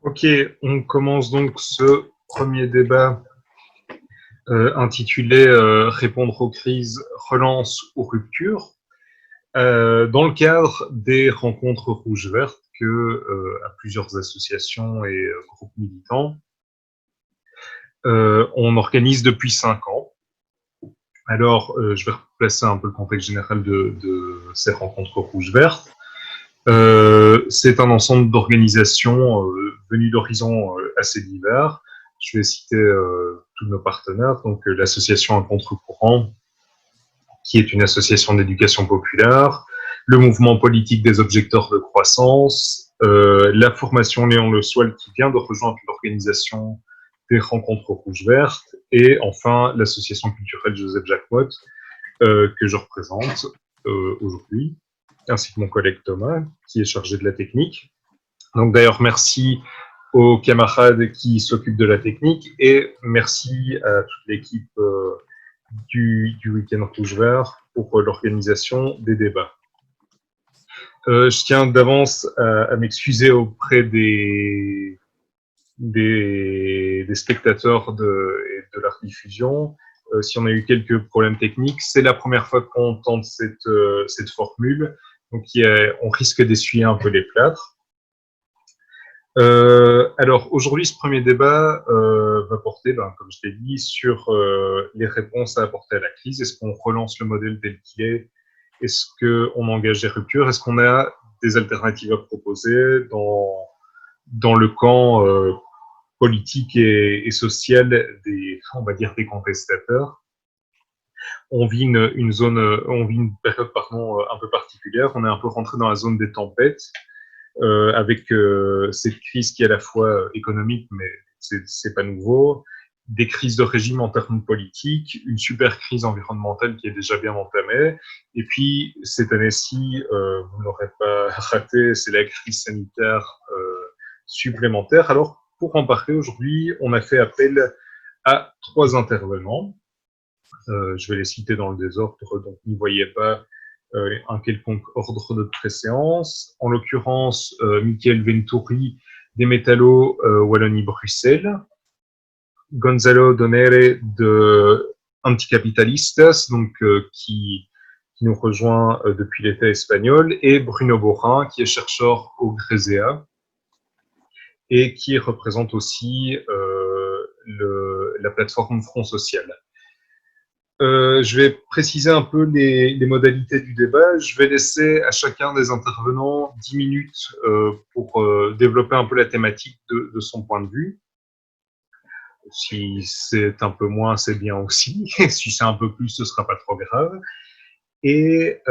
Ok, on commence donc ce premier débat intitulé Répondre aux crises, relance ou rupture, dans le cadre des rencontres rouges-vertes que à plusieurs associations et groupes militants on organise depuis 5 ans. Alors, je vais replacer un peu le contexte général de ces rencontres rouges-vertes. C'est un ensemble d'organisations venues d'horizons assez divers. Je vais citer tous nos partenaires, donc l'association Un Contre-Courant, qui est une association d'éducation populaire, le mouvement politique des objecteurs de croissance, la formation Léon Le Soil qui vient de rejoindre l'organisation des rencontres rouges-vertes, et enfin l'association culturelle Joseph Jacquemot, que je représente aujourd'hui, ainsi que mon collègue Thomas, qui est chargé de la technique. Donc d'ailleurs, merci aux camarades qui s'occupent de la technique et merci à toute l'équipe du Week-end Rouge-Vert pour l'organisation des débats. Je tiens d'avance à m'excuser auprès des spectateurs de la diffusion. Si on a eu quelques problèmes techniques, c'est la première fois qu'on tente cette formule, donc on risque d'essuyer un peu les plâtres. Alors aujourd'hui, ce premier débat va porter, comme je l'ai dit, sur les réponses à apporter à la crise. Est-ce qu'on relance le modèle tel qu'il est? Est-ce qu'on engage des ruptures? Est-ce qu'on a des alternatives à proposer dans le camp politique et social on va dire, des contestateurs? On vit une période un peu particulière. On est un peu rentré dans la zone des tempêtes. Avec cette crise qui est à la fois économique, mais c'est pas nouveau, des crises de régime en termes politiques, une super crise environnementale qui est déjà bien entamée, et puis cette année-ci, vous n'aurez pas raté, c'est la crise sanitaire supplémentaire. Alors, pour en parler aujourd'hui, on a fait appel à 3 intervenants. Je vais les citer dans le désordre, donc n'y voyez pas un quelconque ordre de préséance. En l'occurrence, Michael Venturi des Métallos Wallonie-Bruxelles, Gonzalo Donere de Anticapitalistas, donc qui nous rejoint depuis l'État espagnol, et Bruno Borin, qui est chercheur au Gréséa et qui représente aussi la plateforme Front Social. Je vais préciser un peu les modalités du débat. Je vais laisser à chacun des intervenants 10 minutes pour développer un peu la thématique de son point de vue. Si c'est un peu moins, c'est bien aussi. Si c'est un peu plus, ce sera pas trop grave. Et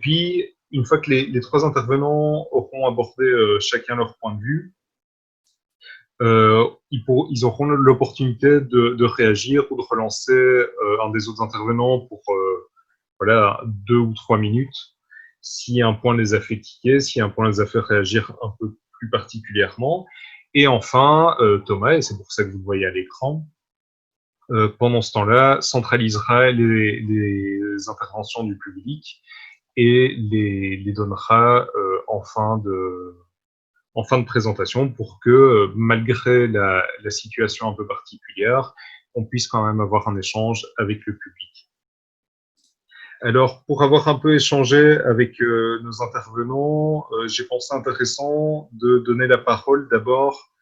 puis, une fois que les 3 intervenants auront abordé chacun leur point de vue, ils auront l'opportunité de réagir ou de relancer un des autres intervenants pour 2 ou 3 minutes, si un point les a fait tiquer, si un point les a fait réagir un peu plus particulièrement. Et enfin, Thomas, et c'est pour ça que vous le voyez à l'écran, pendant ce temps-là, centralisera les interventions du public et les donnera en fin de présentation pour que, malgré la situation un peu particulière, on puisse quand même avoir un échange avec le public. Alors, pour avoir un peu échangé avec nos intervenants, j'ai pensé intéressant de donner la parole d'abord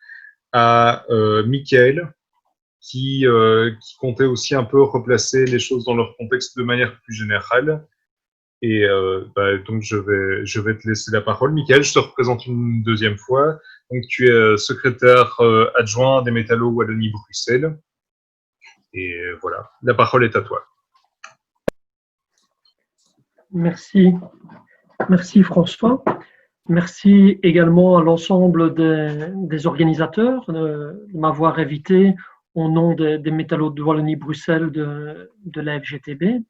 à Michael, qui comptait aussi un peu replacer les choses dans leur contexte de manière plus générale. Et donc, je vais te laisser la parole. Michael, je te représente une deuxième fois. Donc, tu es secrétaire adjoint des Métallos Wallonie-Bruxelles. Et voilà, la parole est à toi. Merci. Merci François. Merci également à l'ensemble des organisateurs de m'avoir invité au nom des Métallos de Wallonie-Bruxelles de la FGTB.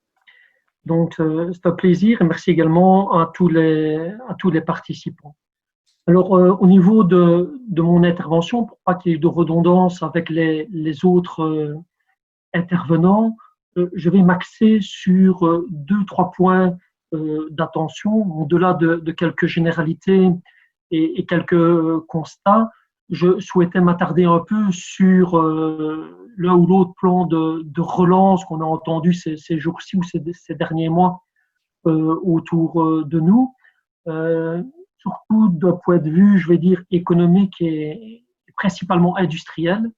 Donc, c'est un plaisir et merci également à tous les participants. Alors, au niveau de mon intervention, pour pas qu'il y ait de redondance avec les autres intervenants, je vais m'axer sur 2-3 points d'attention, au-delà de quelques généralités et quelques constats. je souhaitais m'attarder un peu sur l'un ou l'autre plan de relance qu'on a entendu ces jours-ci ou ces derniers mois autour de nous, surtout d'un point de vue, je vais dire, économique et principalement industriel.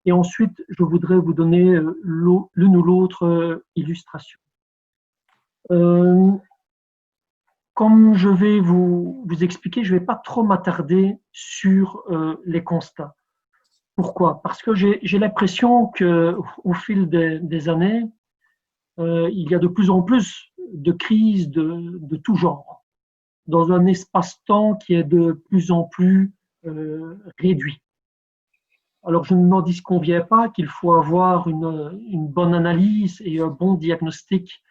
Et ensuite, je voudrais vous donner l'une ou l'autre illustration. Comme je vais vous expliquer, je ne vais pas trop m'attarder sur les constats. Pourquoi? Parce que j'ai l'impression qu'au fil des années, il y a de plus en plus de crises de tout genre, dans un espace-temps qui est de plus en plus réduit. Alors, je ne m'en disconviens pas qu'il faut avoir une bonne analyse et un bon diagnostic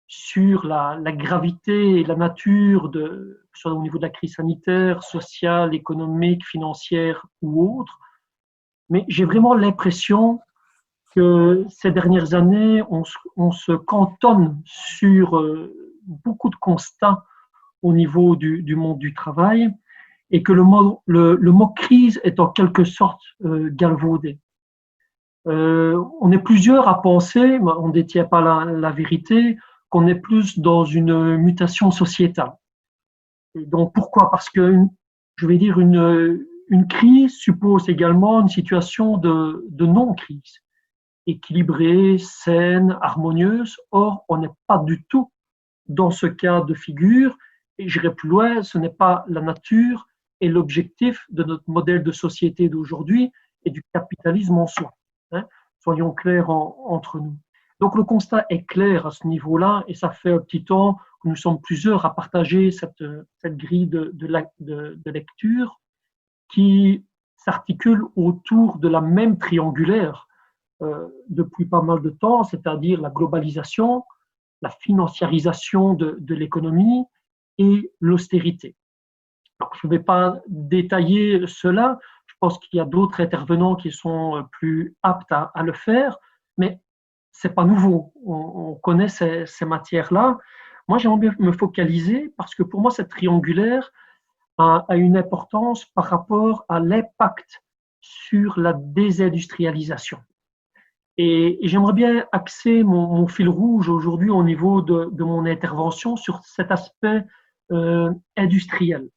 sur la gravité et la nature, soit au niveau de la crise sanitaire, sociale, économique, financière ou autre. Mais j'ai vraiment l'impression que ces dernières années, on se cantonne sur beaucoup de constats au niveau du monde du travail et que le mot crise est en quelque sorte galvaudé. On est plusieurs à penser, on ne détient pas la vérité, qu'on est plus dans une mutation sociétale. Et donc pourquoi? Parce que, je vais dire, une crise suppose également une situation de non-crise, équilibrée, saine, harmonieuse. Or, on n'est pas du tout dans ce cas de figure, et j'irai plus loin, ce n'est pas la nature et l'objectif de notre modèle de société d'aujourd'hui et du capitalisme en soi. Hein. Soyons clairs entre nous. Donc le constat est clair à ce niveau-là, et ça fait un petit temps que nous sommes plusieurs à partager cette grille de lecture qui s'articule autour de la même triangulaire depuis pas mal de temps, c'est-à-dire la globalisation, la financiarisation de l'économie et l'austérité. Je ne vais pas détailler cela, je pense qu'il y a d'autres intervenants qui sont plus aptes à le faire, mais ce n'est pas nouveau, on connaît ces matières-là. Moi, j'aimerais bien me focaliser parce que pour moi, cette triangulaire a une importance par rapport à l'impact sur la désindustrialisation. Et j'aimerais bien axer mon fil rouge aujourd'hui au niveau de mon intervention sur cet aspect industriel.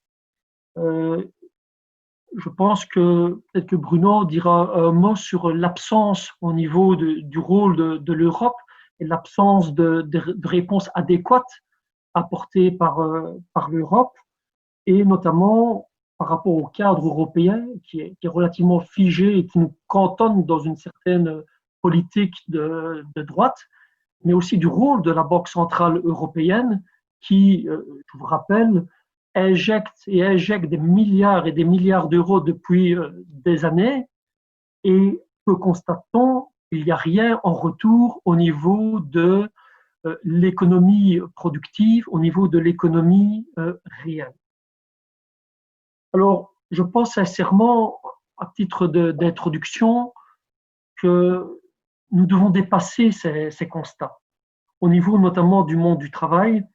Je pense que peut-être que Bruno dira un mot sur l'absence au niveau du rôle de l'Europe et l'absence de réponse adéquate apportée par l'Europe, et notamment par rapport au cadre européen qui est relativement figé et qui nous cantonne dans une certaine politique de droite, mais aussi du rôle de la Banque centrale européenne qui, je vous rappelle, injecte des milliards et des milliards d'euros depuis des années, et que constatons, il n'y a rien en retour au niveau de l'économie productive, au niveau de l'économie réelle. Alors, je pense sincèrement, à titre d'introduction, que nous devons dépasser ces constats, au niveau notamment du monde du travail,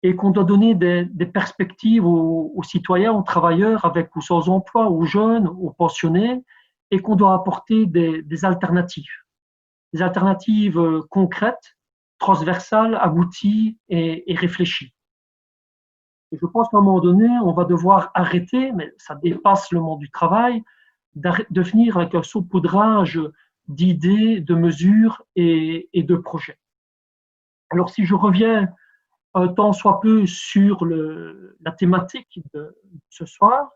et qu'on doit donner des perspectives aux citoyens, aux travailleurs avec ou sans emploi, aux jeunes, aux pensionnés, et qu'on doit apporter des alternatives concrètes, transversales, abouties et réfléchies. Et je pense qu'à un moment donné, on va devoir arrêter, mais ça dépasse le monde du travail, de venir avec un saupoudrage d'idées, de mesures et de projets. Alors si je reviens un temps soit peu sur la thématique de ce soir,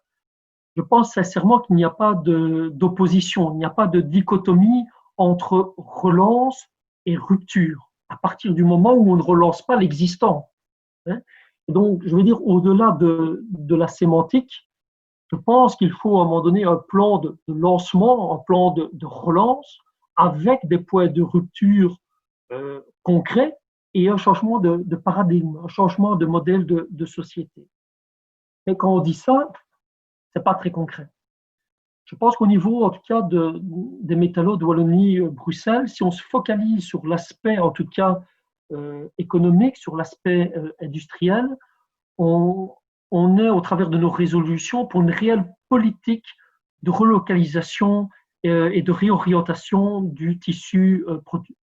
je pense sincèrement qu'il n'y a pas d'opposition, il n'y a pas de dichotomie entre relance et rupture, à partir du moment où on ne relance pas l'existant. Donc, je veux dire, au-delà de la sémantique, je pense qu'il faut à un moment donné un plan de lancement, un plan de relance, avec des points de rupture concrets, et un changement de paradigme, un changement de modèle de société. Mais quand on dit ça, ce n'est pas très concret. Je pense qu'au niveau, en tout cas, des métallos de Wallonie-Bruxelles, si on se focalise sur l'aspect, en tout cas, économique, sur l'aspect industriel, on est, au travers de nos résolutions, pour une réelle politique de relocalisation et de réorientation du tissu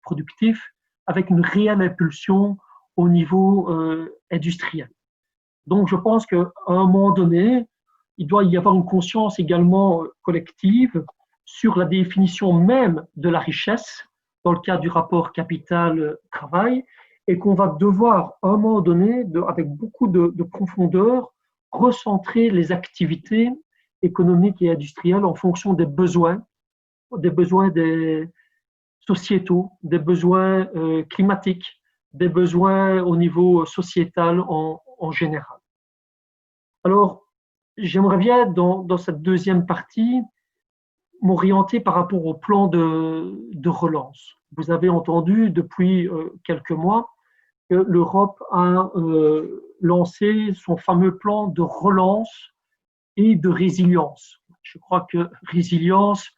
productif avec une réelle impulsion au niveau industriel. Donc, je pense qu'à un moment donné, il doit y avoir une conscience également collective sur la définition même de la richesse dans le cadre du rapport capital-travail et qu'on va devoir, à un moment donné, avec beaucoup de profondeur, recentrer les activités économiques et industrielles en fonction des besoins des sociétaux, des besoins climatiques, des besoins au niveau sociétal en général. Alors, j'aimerais bien, dans cette deuxième partie, m'orienter par rapport au plan de relance. Vous avez entendu depuis quelques mois que l'Europe a lancé son fameux plan de relance et de résilience. Je crois que résilience,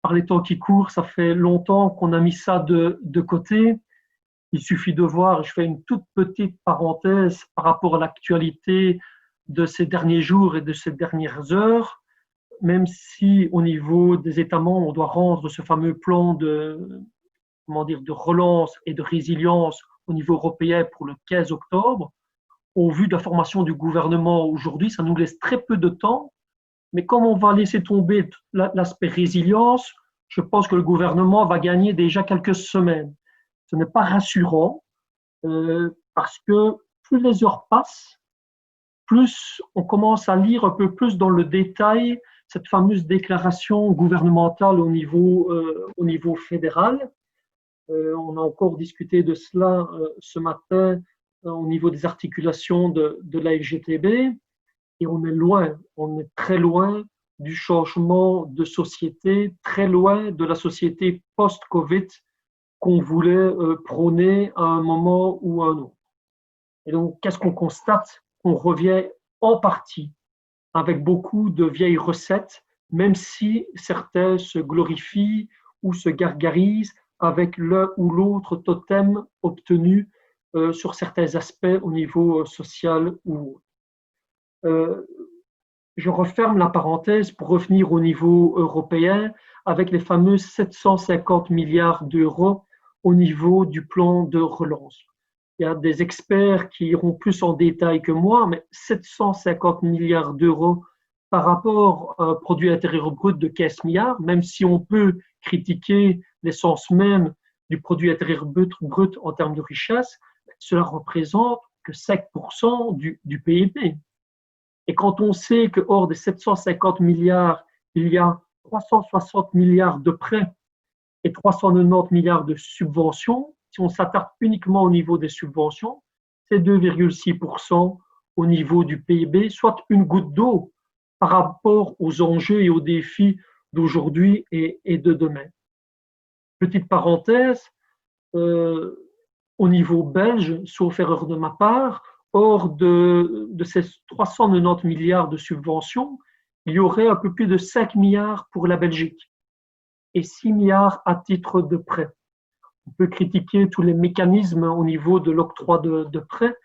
par les temps qui courent, ça fait longtemps qu'on a mis ça de côté. Il suffit de voir, je fais une toute petite parenthèse par rapport à l'actualité de ces derniers jours et de ces dernières heures, même si au niveau des États membres, on doit rendre ce fameux plan de relance et de résilience au niveau européen pour le 15 octobre, au vu de la formation du gouvernement aujourd'hui, ça nous laisse très peu de temps, mais comme on va laisser tomber l'aspect résilience, je pense que le gouvernement va gagner déjà quelques semaines. Ce n'est pas rassurant parce que plus les heures passent, plus on commence à lire un peu plus dans le détail cette fameuse déclaration gouvernementale au niveau fédéral. On a encore discuté de cela ce matin au niveau des articulations de la FGTB et on est très loin du changement de société, très loin de la société post-Covid qu'on voulait prôner à un moment ou à un autre. Et donc, qu'est-ce qu'on constate? On revient en partie avec beaucoup de vieilles recettes, même si certains se glorifient ou se gargarisent avec l'un ou l'autre totem obtenu sur certains aspects au niveau social ou autre. Je referme la parenthèse pour revenir au niveau européen avec les fameux 750 milliards d'euros au niveau du plan de relance. Il y a des experts qui iront plus en détail que moi, mais 750 milliards d'euros par rapport à un produit intérieur brut de 15 milliards, même si on peut critiquer l'essence même du produit intérieur brut en termes de richesse, cela représente que 5% du PIB. Et quand on sait que hors des 750 milliards, il y a 360 milliards de prêts et 390 milliards de subventions, si on s'attarde uniquement au niveau des subventions, c'est 2,6% au niveau du PIB, soit une goutte d'eau par rapport aux enjeux et aux défis d'aujourd'hui et de demain. Petite parenthèse, au niveau belge, sauf erreur de ma part, hors de ces 390 milliards de subventions, il y aurait un peu plus de 5 milliards pour la Belgique et 6 milliards à titre de prêt. On peut critiquer tous les mécanismes au niveau de l'octroi de prêts.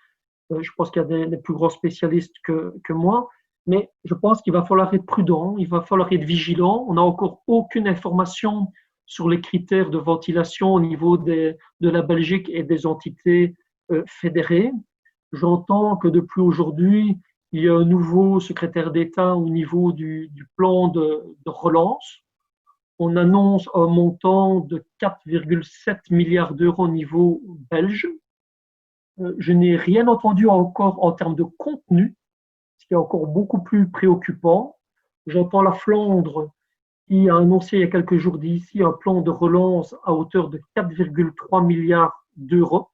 Je pense qu'il y a des plus grands spécialistes que moi, mais je pense qu'il va falloir être prudent, il va falloir être vigilant. On n'a encore aucune information sur les critères de ventilation au niveau de la Belgique et des entités fédérées. J'entends que depuis aujourd'hui, il y a un nouveau secrétaire d'État au niveau du plan de relance. On annonce un montant de 4,7 milliards d'euros au niveau belge. Je n'ai rien entendu encore en termes de contenu, ce qui est encore beaucoup plus préoccupant. J'entends la Flandre qui a annoncé il y a quelques jours d'ici un plan de relance à hauteur de 4,3 milliards d'euros.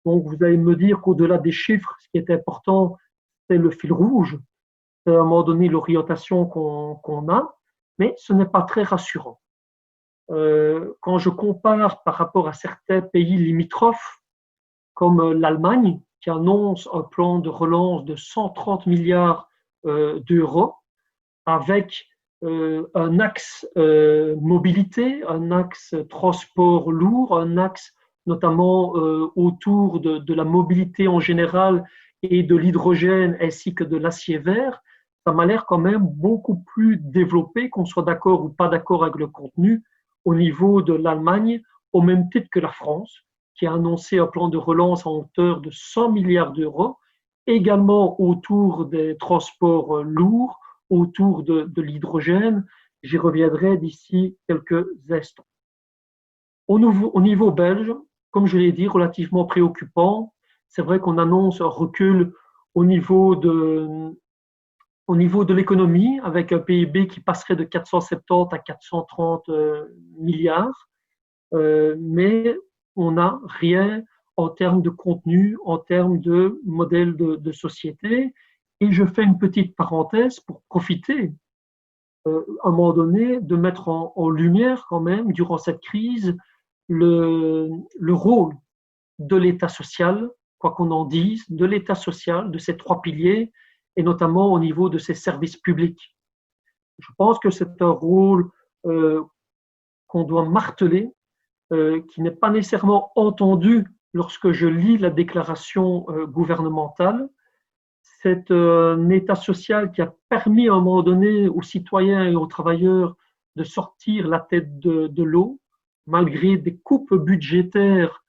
Donc, vous allez me dire qu'au-delà des chiffres, ce qui est important, c'est le fil rouge, c'est à un moment donné l'orientation qu'on a, mais ce n'est pas très rassurant. Quand je compare par rapport à certains pays limitrophes, comme l'Allemagne, qui annonce un plan de relance de 130 milliards d'euros, avec un axe mobilité, un axe transport lourd, un axe notamment autour de la mobilité en général et de l'hydrogène ainsi que de l'acier vert, ça m'a l'air quand même beaucoup plus développé, qu'on soit d'accord ou pas d'accord avec le contenu, au niveau de l'Allemagne, au même titre que la France, qui a annoncé un plan de relance à hauteur de 100 milliards d'euros, également autour des transports lourds, autour de l'hydrogène. J'y reviendrai d'ici quelques instants. Au niveau belge, comme je l'ai dit, relativement préoccupant. C'est vrai qu'on annonce un recul au niveau de l'économie, avec un PIB qui passerait de 470 à 430 milliards, mais on n'a rien en termes de contenu, en termes de modèle de société. Et je fais une petite parenthèse pour profiter, à un moment donné, de mettre en lumière quand même, durant cette crise, le rôle de l'État social, quoi qu'on en dise, de l'État social, de ces trois piliers, et notamment au niveau de ses services publics. Je pense que c'est un rôle qu'on doit marteler, qui n'est pas nécessairement entendu lorsque je lis la déclaration gouvernementale. C'est un État social qui a permis à un moment donné aux citoyens et aux travailleurs de sortir la tête de l'eau, malgré des coupes budgétaires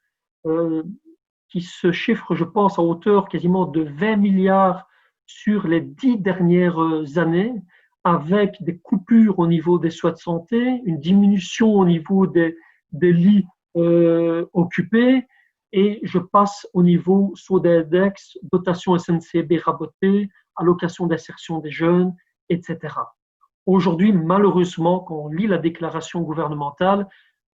qui se chiffrent, je pense, à hauteur quasiment de 20 milliards sur les 10 dernières années, avec des coupures au niveau des soins de santé, une diminution au niveau des lits occupés, et je passe au niveau SODES, dotation SNCB rabotée, allocation d'insertion des jeunes, etc. Aujourd'hui, malheureusement, quand on lit la déclaration gouvernementale,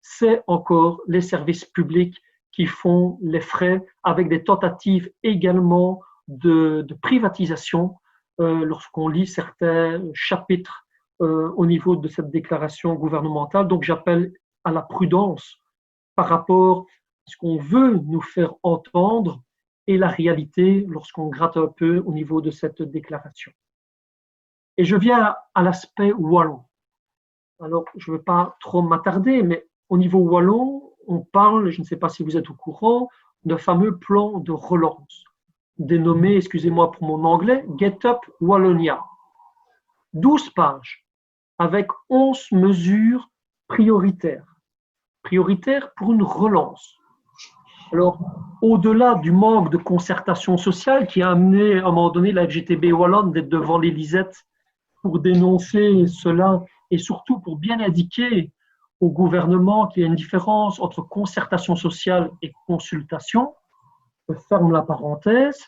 c'est encore les services publics qui font les frais, avec des tentatives également de privatisation lorsqu'on lit certains chapitres au niveau de cette déclaration gouvernementale. Donc j'appelle à la prudence par rapport à ce qu'on veut nous faire entendre et la réalité lorsqu'on gratte un peu au niveau de cette déclaration. Et je viens à l'aspect wallon. Alors, je ne veux pas trop m'attarder, mais au niveau wallon, on parle, je ne sais pas si vous êtes au courant, d'un fameux plan de relance, dénommé, excusez-moi pour mon anglais, Get Up Wallonia. 12 pages, avec 11 mesures prioritaires. Prioritaires pour une relance. Alors, au-delà du manque de concertation sociale qui a amené à un moment donné la FGTB Wallonne d'être devant l'Élysette pour dénoncer cela et surtout pour bien indiquer au gouvernement qu'il y a une différence entre concertation sociale et consultation, je ferme la parenthèse,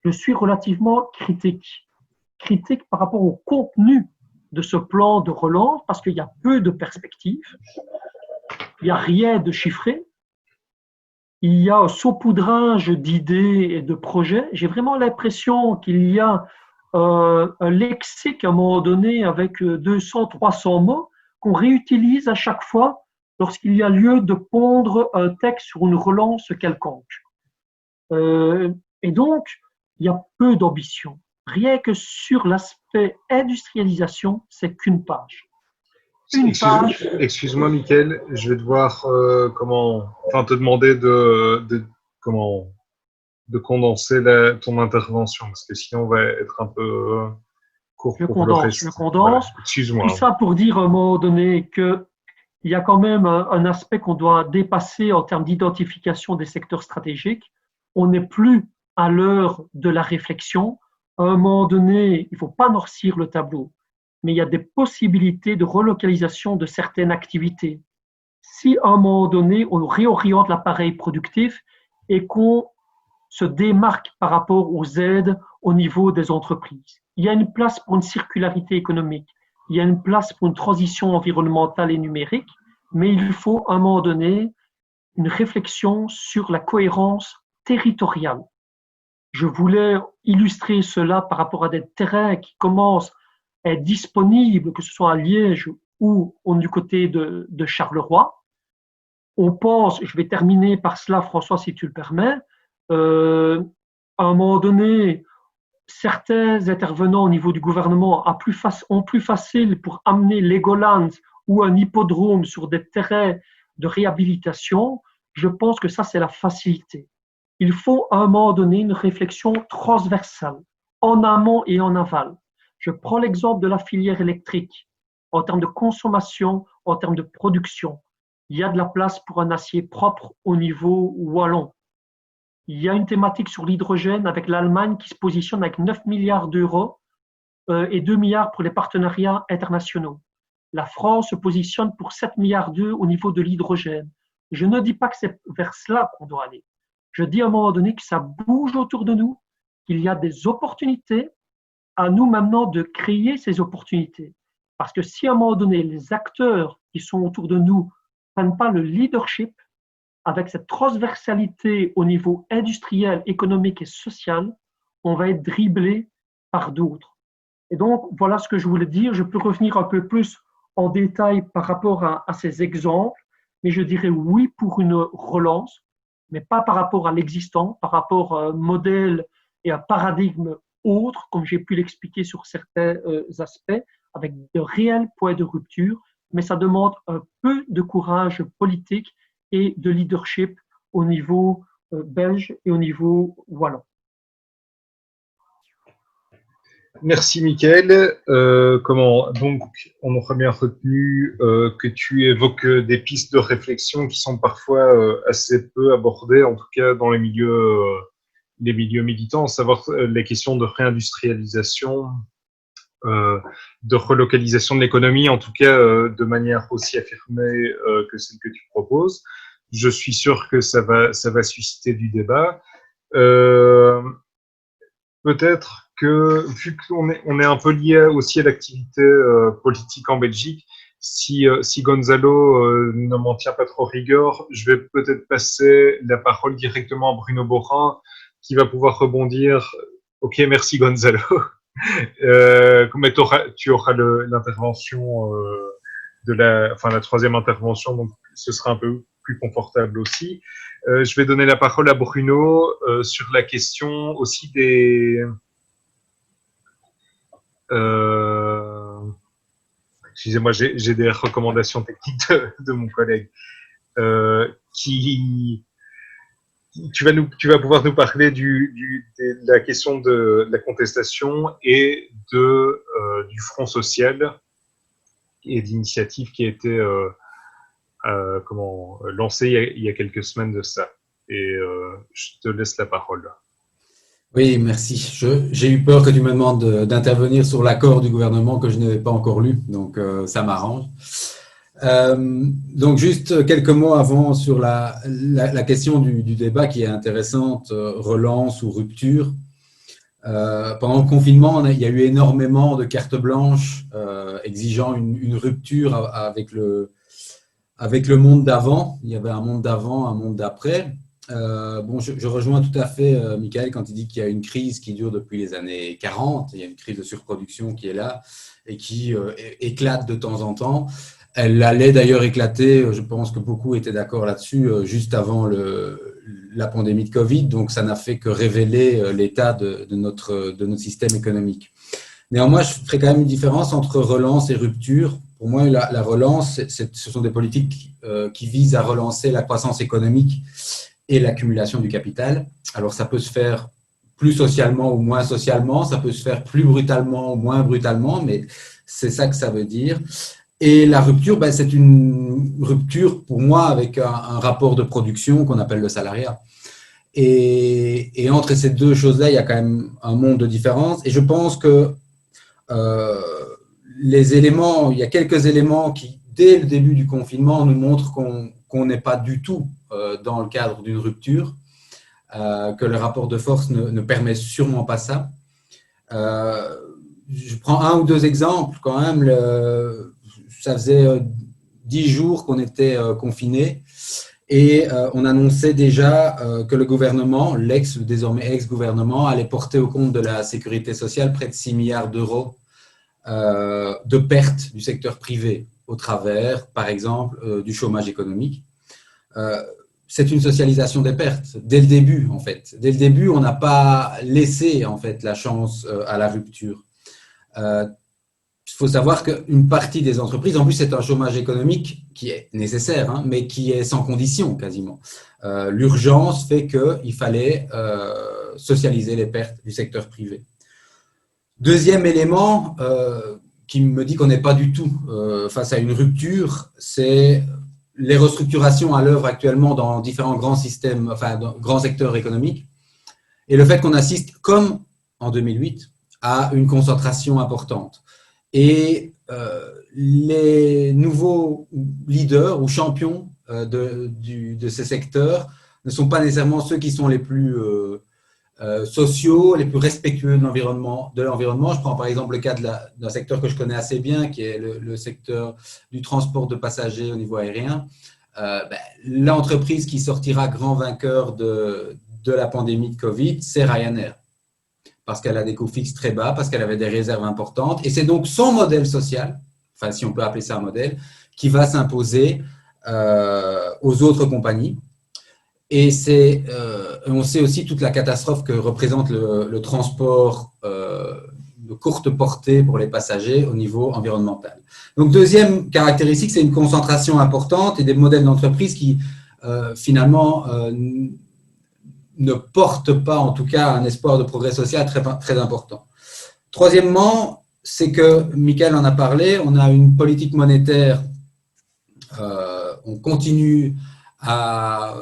je suis relativement critique. Critique par rapport au contenu de ce plan de relance parce qu'il y a peu de perspectives, il n'y a rien de chiffré, il y a un saupoudrage d'idées et de projets. J'ai vraiment l'impression qu'il y a un lexique à un moment donné avec 200, 300 mots qu'on réutilise à chaque fois lorsqu'il y a lieu de pondre un texte sur une relance quelconque. Et donc, il y a peu d'ambition. Rien que sur l'aspect industrialisation, c'est qu'une page. Excuse-moi, Mickaël, je vais devoir te demander de condenser ton intervention, parce que sinon on va être un peu court pour le reste. Je condense. Voilà. Excuse-moi. Tout ça pour dire à un moment donné qu'il y a quand même un aspect qu'on doit dépasser en termes d'identification des secteurs stratégiques. On n'est plus à l'heure de la réflexion. À un moment donné, il ne faut pas noircir le tableau, mais il y a des possibilités de relocalisation de certaines activités. Si à un moment donné, on réoriente l'appareil productif et qu'on se démarque par rapport aux aides au niveau des entreprises. Il y a une place pour une circularité économique, il y a une place pour une transition environnementale et numérique, mais il faut à un moment donné une réflexion sur la cohérence territoriale. Je voulais illustrer cela par rapport à des terrains qui commencent à être disponibles, que ce soit à Liège ou du côté de Charleroi. On pense, je vais terminer par cela, François, si tu le permets, à un moment donné, certains intervenants au niveau du gouvernement ont plus facile pour amener Legoland ou un hippodrome sur des terrains de réhabilitation. Je pense que ça, c'est la facilité. Il faut à un moment donné une réflexion transversale, en amont et en aval. Je prends l'exemple de la filière électrique. En termes de consommation, en termes de production, il y a de la place pour un acier propre au niveau wallon. Il y a une thématique sur l'hydrogène avec l'Allemagne qui se positionne avec 9 milliards d'euros et 2 milliards pour les partenariats internationaux. La France se positionne pour 7 milliards d'euros au niveau de l'hydrogène. Je ne dis pas que c'est vers cela qu'on doit aller. Je dis à un moment donné que ça bouge autour de nous, qu'il y a des opportunités, à nous maintenant de créer ces opportunités. Parce que si à un moment donné, les acteurs qui sont autour de nous ne prennent pas le leadership avec cette transversalité au niveau industriel, économique et social, on va être dribblé par d'autres. Et donc, voilà ce que je voulais dire. Je peux revenir un peu plus en détail par rapport à ces exemples, mais je dirais oui pour une relance, mais pas par rapport à l'existant, par rapport à un modèle et un paradigme autre, comme j'ai pu l'expliquer sur certains aspects, avec de réels points de rupture, mais ça demande un peu de courage politique et de leadership au niveau belge et au niveau wallon. Merci Mickaël. Donc, on aura bien retenu que tu évoques des pistes de réflexion qui sont parfois assez peu abordées, en tout cas dans les milieux militants, à savoir les questions de réindustrialisation, de relocalisation de l'économie, en tout cas de manière aussi affirmée que celle que tu proposes. Je suis sûr que ça va susciter du débat. Peut-être que, vu qu'on est un peu lié aussi à l'activité politique en Belgique, si Gonzalo ne m'en tient pas trop rigueur, je vais peut-être passer la parole directement à Bruno Borin, qui va pouvoir rebondir. Ok, merci Gonzalo. Mais tu auras l'intervention la troisième intervention, donc ce sera un peu plus confortable aussi. Je vais donner la parole à Bruno sur la question aussi des... Excusez-moi, j'ai des recommandations techniques de mon collègue. Tu vas pouvoir nous parler de la question de la contestation et du Front social et de l'initiative qui a été lancée il y a quelques semaines de ça. Et je te laisse la parole. Oui, merci. J'ai eu peur que tu me demandes d'intervenir sur l'accord du gouvernement que je n'avais pas encore lu, donc ça m'arrange. Donc juste quelques mots avant sur la question du débat qui est intéressante, relance ou rupture. Pendant le confinement, il y a eu énormément de cartes blanches exigeant une rupture avec le monde d'avant. Il y avait un monde d'avant, un monde d'après. Je rejoins tout à fait Mickaël quand il dit qu'il y a une crise qui dure depuis les années 40. Il y a une crise de surproduction qui est là et qui éclate de temps en temps. Elle allait d'ailleurs éclater, je pense que beaucoup étaient d'accord là-dessus, juste avant la pandémie de Covid. Donc, ça n'a fait que révéler l'état de notre système économique. Néanmoins, je ferai quand même une différence entre relance et rupture. Pour moi, la relance, ce sont des politiques qui visent à relancer la croissance économique et l'accumulation du capital. Alors, ça peut se faire plus socialement ou moins socialement, ça peut se faire plus brutalement ou moins brutalement, mais c'est ça que ça veut dire. Et la rupture, c'est une rupture pour moi avec un rapport de production qu'on appelle le salariat. Et entre ces deux choses-là, il y a quand même un monde de différence. Et je pense que il y a quelques éléments qui, dès le début du confinement, nous montrent qu'on n'est pas du tout dans le cadre d'une rupture, que le rapport de force ne permet sûrement pas ça. Je prends un ou deux exemples quand même. Ça faisait 10 jours qu'on était confinés et on annonçait déjà que le gouvernement, désormais ex-gouvernement, allait porter au compte de la sécurité sociale près de 6 milliards d'euros de pertes du secteur privé au travers, par exemple, du chômage économique. C'est une socialisation des pertes dès le début, en fait. Dès le début, on n'a pas laissé en fait la chance à la rupture. Il faut savoir qu'une partie des entreprises, en plus c'est un chômage économique qui est nécessaire, mais qui est sans condition quasiment. L'urgence fait qu'il fallait socialiser les pertes du secteur privé. Deuxième élément qui me dit qu'on n'est pas du tout face à une rupture, c'est les restructurations à l'œuvre actuellement dans différents grands systèmes, enfin dans grands secteurs économiques, et le fait qu'on assiste, comme en 2008, à une concentration importante. Et les nouveaux leaders ou champions de ces secteurs ne sont pas nécessairement ceux qui sont les plus sociaux, les plus respectueux de l'environnement. Je prends par exemple le cas d'un secteur que je connais assez bien, qui est le secteur du transport de passagers au niveau aérien. L'entreprise qui sortira grand vainqueur de la pandémie de Covid, c'est Ryanair, parce qu'elle a des coûts fixes très bas, parce qu'elle avait des réserves importantes. Et c'est donc son modèle social, enfin si on peut appeler ça un modèle, qui va s'imposer aux autres compagnies. Et on sait aussi toute la catastrophe que représente le transport de courte portée pour les passagers au niveau environnemental. Donc, deuxième caractéristique, c'est une concentration importante et des modèles d'entreprise qui, finalement, ne portent pas, en tout cas, un espoir de progrès social très, très important. Troisièmement, c'est que, Michael en a parlé, on a une politique monétaire, on continue à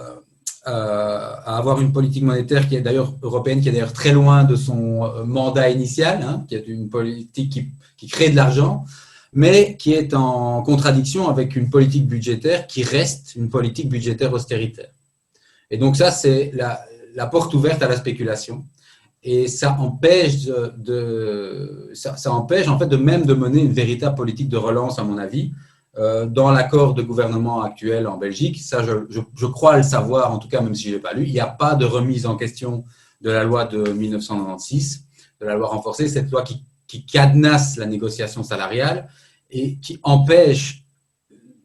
avoir une politique monétaire qui est d'ailleurs européenne, qui est d'ailleurs très loin de son mandat initial, hein, qui est une politique qui crée de l'argent, mais qui est en contradiction avec une politique budgétaire qui reste une politique budgétaire austéritaire. Et donc ça, c'est la porte ouverte à la spéculation. Et ça empêche, ça empêche en fait de mener une véritable politique de relance, à mon avis. Dans l'accord de gouvernement actuel en Belgique, ça je crois le savoir, en tout cas même si je ne l'ai pas lu, il n'y a pas de remise en question de la loi de 1996, de la loi renforcée, cette loi qui cadenasse la négociation salariale et qui empêche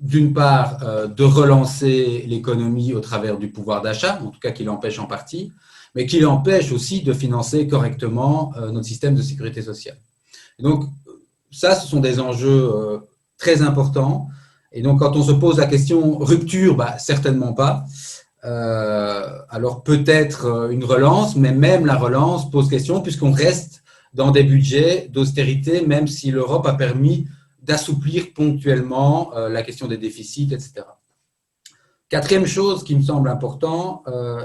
d'une part de relancer l'économie au travers du pouvoir d'achat, en tout cas qui l'empêche en partie, mais qui l'empêche aussi de financer correctement notre système de sécurité sociale. Et donc ça, ce sont des enjeux très important. Et donc, quand on se pose la question rupture, certainement pas. Alors, peut-être une relance, mais même la relance pose question puisqu'on reste dans des budgets d'austérité, même si l'Europe a permis d'assouplir ponctuellement la question des déficits, etc. Quatrième chose qui me semble important,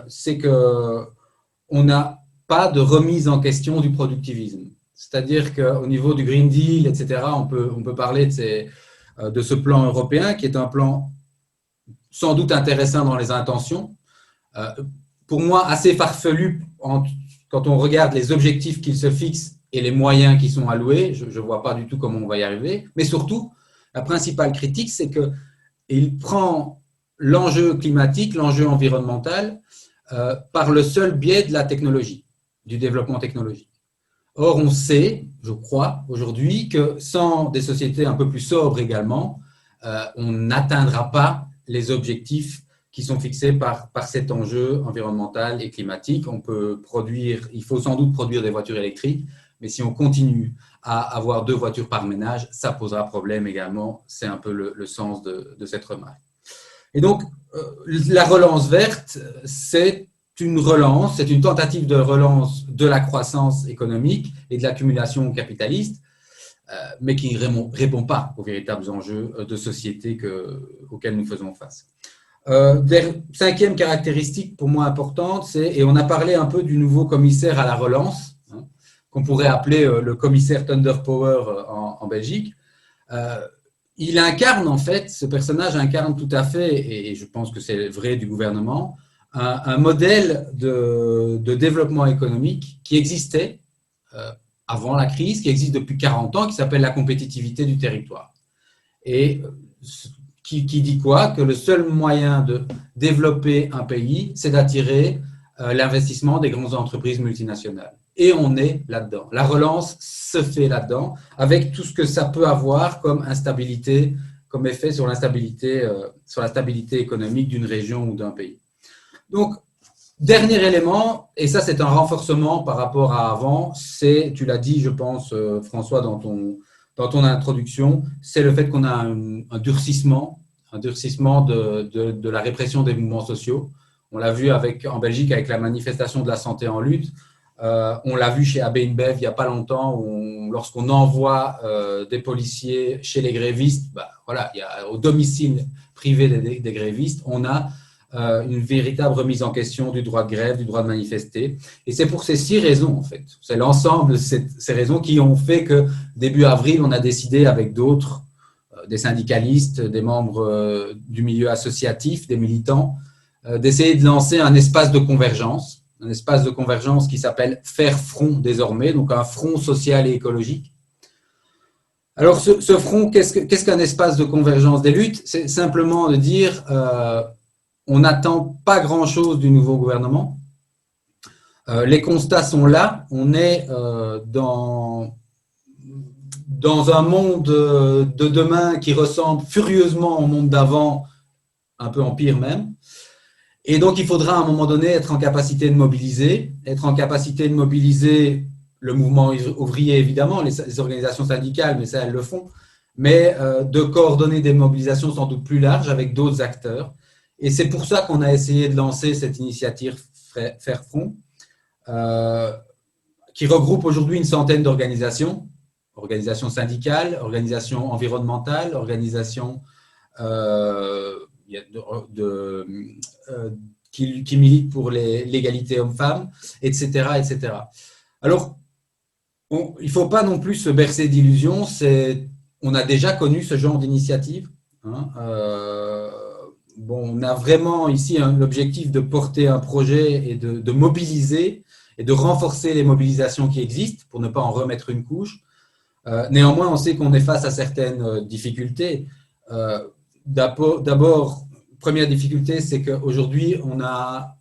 c'est qu'on n'a pas de remise en question du productivisme. C'est-à-dire qu'au niveau du Green Deal, etc., on peut parler de ce plan européen qui est un plan sans doute intéressant dans les intentions. Pour moi, assez farfelu quand on regarde les objectifs qu'il se fixe et les moyens qui sont alloués. Je ne vois pas du tout comment on va y arriver. Mais surtout, la principale critique, c'est qu'il prend l'enjeu climatique, l'enjeu environnemental, par le seul biais de la technologie, du développement technologique. Or, on sait, je crois, aujourd'hui, que sans des sociétés un peu plus sobres également, on n'atteindra pas les objectifs qui sont fixés par cet enjeu environnemental et climatique. Il faut sans doute produire des voitures électriques, mais si on continue à avoir 2 voitures par ménage, ça posera problème également. C'est un peu le sens de cette remarque. Et donc, la relance verte, c'est une tentative de relance de la croissance économique et de l'accumulation capitaliste, mais qui ne répond pas aux véritables enjeux de société auxquels nous faisons face. Cinquième caractéristique pour moi importante, et on a parlé un peu du nouveau commissaire à la relance, hein, qu'on pourrait appeler le commissaire Thunder Power en Belgique. Il incarne en fait, ce personnage incarne tout à fait, et je pense que c'est vrai du gouvernement, un modèle de développement économique qui existait avant la crise, qui existe depuis 40 ans, qui s'appelle la compétitivité du territoire. Et qui dit quoi? Que le seul moyen de développer un pays, c'est d'attirer l'investissement des grandes entreprises multinationales. Et on est là-dedans. La relance se fait là-dedans, avec tout ce que ça peut avoir comme instabilité, comme effet sur la stabilité économique d'une région ou d'un pays. Donc, dernier élément, et ça c'est un renforcement par rapport à avant, c'est, tu l'as dit je pense François dans ton introduction, c'est le fait qu'on a un durcissement de la répression des mouvements sociaux. On l'a vu en Belgique avec la manifestation de la santé en lutte. On l'a vu chez AB InBev il n'y a pas longtemps, lorsqu'on envoie des policiers chez les grévistes, voilà, au domicile privé des grévistes, on a une véritable remise en question du droit de grève, du droit de manifester. Et c'est pour ces 6 raisons, en fait. C'est l'ensemble de ces raisons qui ont fait que, début avril, on a décidé avec d'autres, des syndicalistes, des membres du milieu associatif, des militants, d'essayer de lancer un espace de convergence qui s'appelle Faire Front désormais, donc un front social et écologique. Alors, ce front, qu'est-ce qu'un espace de convergence des luttes? C'est simplement de dire on n'attend pas grand-chose du nouveau gouvernement. Les constats sont là. On est dans un monde de demain qui ressemble furieusement au monde d'avant, un peu en pire même. Et donc, il faudra à un moment donné être en capacité de mobiliser le mouvement ouvrier, évidemment, les organisations syndicales, mais ça, elles le font, mais de coordonner des mobilisations sans doute plus larges avec d'autres acteurs. Et c'est pour ça qu'on a essayé de lancer cette initiative Faire Front, qui regroupe aujourd'hui une centaine d'organisations, organisations syndicales, organisations environnementales, organisations qui militent pour l'égalité hommes-femmes, etc., etc. Alors, il ne faut pas non plus se bercer d'illusions. On a déjà connu ce genre d'initiative. On a vraiment ici l'objectif de porter un projet et de mobiliser et de renforcer les mobilisations qui existent pour ne pas en remettre une couche. Néanmoins, on sait qu'on est face à certaines difficultés. D'abord, première difficulté, c'est qu'aujourd'hui, on a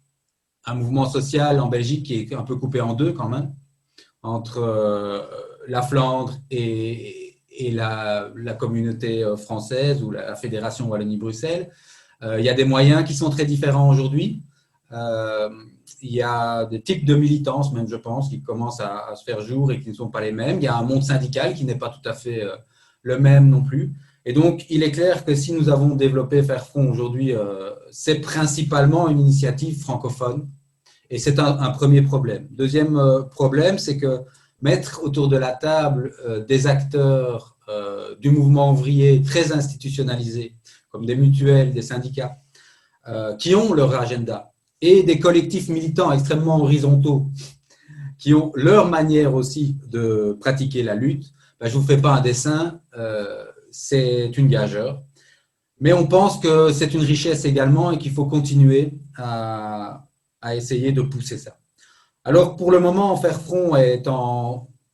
un mouvement social en Belgique qui est un peu coupé en deux quand même, entre la Flandre et la communauté française ou la Fédération Wallonie-Bruxelles. Il y a des moyens qui sont très différents aujourd'hui. Il y a des types de militance, même je pense, qui commencent à se faire jour et qui ne sont pas les mêmes. Il y a un monde syndical qui n'est pas tout à fait le même non plus. Et donc, il est clair que si nous avons développé Faire Front aujourd'hui, c'est principalement une initiative francophone. Et c'est un premier problème. Deuxième problème, c'est que mettre autour de la table des acteurs du mouvement ouvrier très institutionnalisés, comme des mutuelles, des syndicats, qui ont leur agenda, et des collectifs militants extrêmement horizontaux, qui ont leur manière aussi de pratiquer la lutte, je ne vous fais pas un dessin, c'est une gageure. Mais on pense que c'est une richesse également et qu'il faut continuer à essayer de pousser ça. Alors, pour le moment, Faire Front est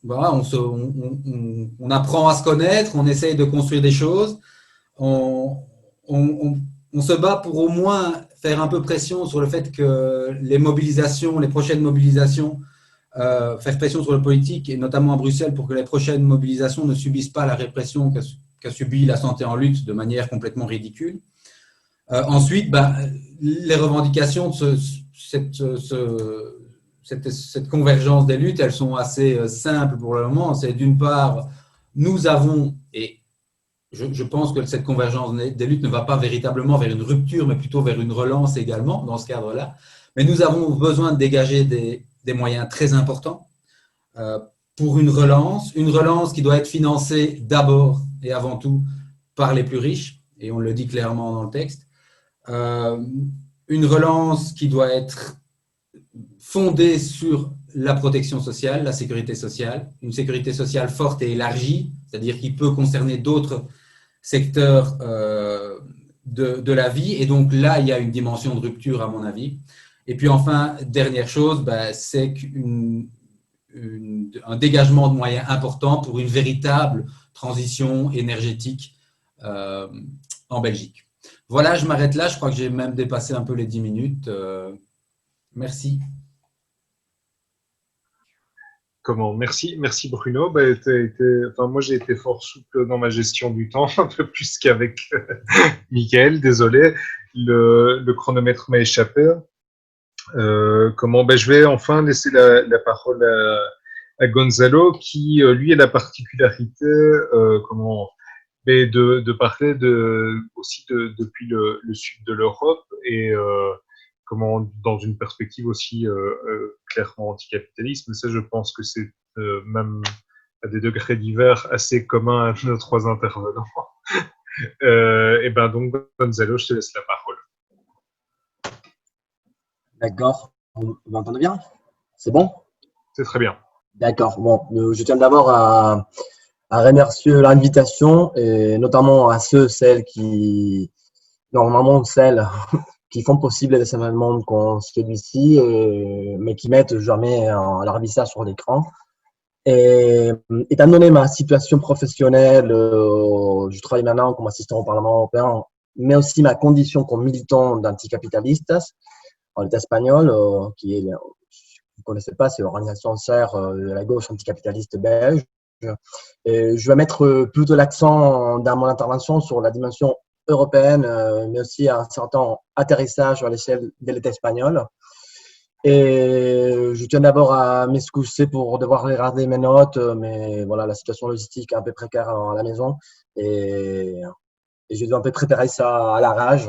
voilà, on apprend à se connaître, on essaye de construire des choses, on se bat pour au moins faire un peu pression sur le fait que les mobilisations, les prochaines mobilisations, faire pression sur le politique, et notamment à Bruxelles, pour que les prochaines mobilisations ne subissent pas la répression qu'a subi la santé en lutte de manière complètement ridicule. Ensuite, les revendications de cette convergence des luttes, elles sont assez simples pour le moment. C'est d'une part, nous avons, et je pense que cette convergence des luttes ne va pas véritablement vers une rupture, mais plutôt vers une relance également dans ce cadre-là. Mais nous avons besoin de dégager des moyens très importants pour une relance qui doit être financée d'abord et avant tout par les plus riches, et on le dit clairement dans le texte. Une relance qui doit être fondée sur la protection sociale, la sécurité sociale, une sécurité sociale forte et élargie, c'est-à-dire qui peut concerner d'autres secteurs de la vie. Et donc là, il y a une dimension de rupture, à mon avis. Et puis enfin, dernière chose, c'est un dégagement de moyens importants pour une véritable transition énergétique en Belgique. Voilà, je m'arrête là. Je crois que j'ai même dépassé un peu les 10 minutes. Merci. Merci Bruno. Moi, j'ai été fort souple dans ma gestion du temps, un peu plus qu'avec Mickaël, désolé. Le chronomètre m'a échappé. Je vais enfin laisser la parole à Gonzalo, qui, lui, a la particularité de parler aussi depuis le sud de l'Europe et dans une perspective aussi clairement anticapitaliste. Mais ça, je pense que c'est même à des degrés divers assez communs à nos trois intervenants. Et ben donc, Gonzalo, je te laisse la parole. D'accord. Vous m'entendez bien? C'est bon? C'est très bien. D'accord. Bon, je tiens d'abord à remercier l'invitation et notamment à celles qui, normalement celles qui font possible des événements comme celui-ci, mais qui mettent jamais leur visage sur l'écran. Et étant donné ma situation professionnelle, je travaille maintenant comme assistant au Parlement européen, mais aussi ma condition comme militant d'anticapitaliste en l'État espagnol, qui est, vous ne connaissez pas, c'est l'organisation sœur de la gauche anticapitaliste belge. Et je vais mettre plutôt l'accent dans mon intervention sur la dimension européenne, mais aussi un certain atterrissage à l'échelle de l'État espagnol. Et je tiens d'abord à m'excuser pour devoir regarder mes notes, mais voilà, la situation logistique est un peu précaire à la maison et je dois un peu préparer ça à l'arrache.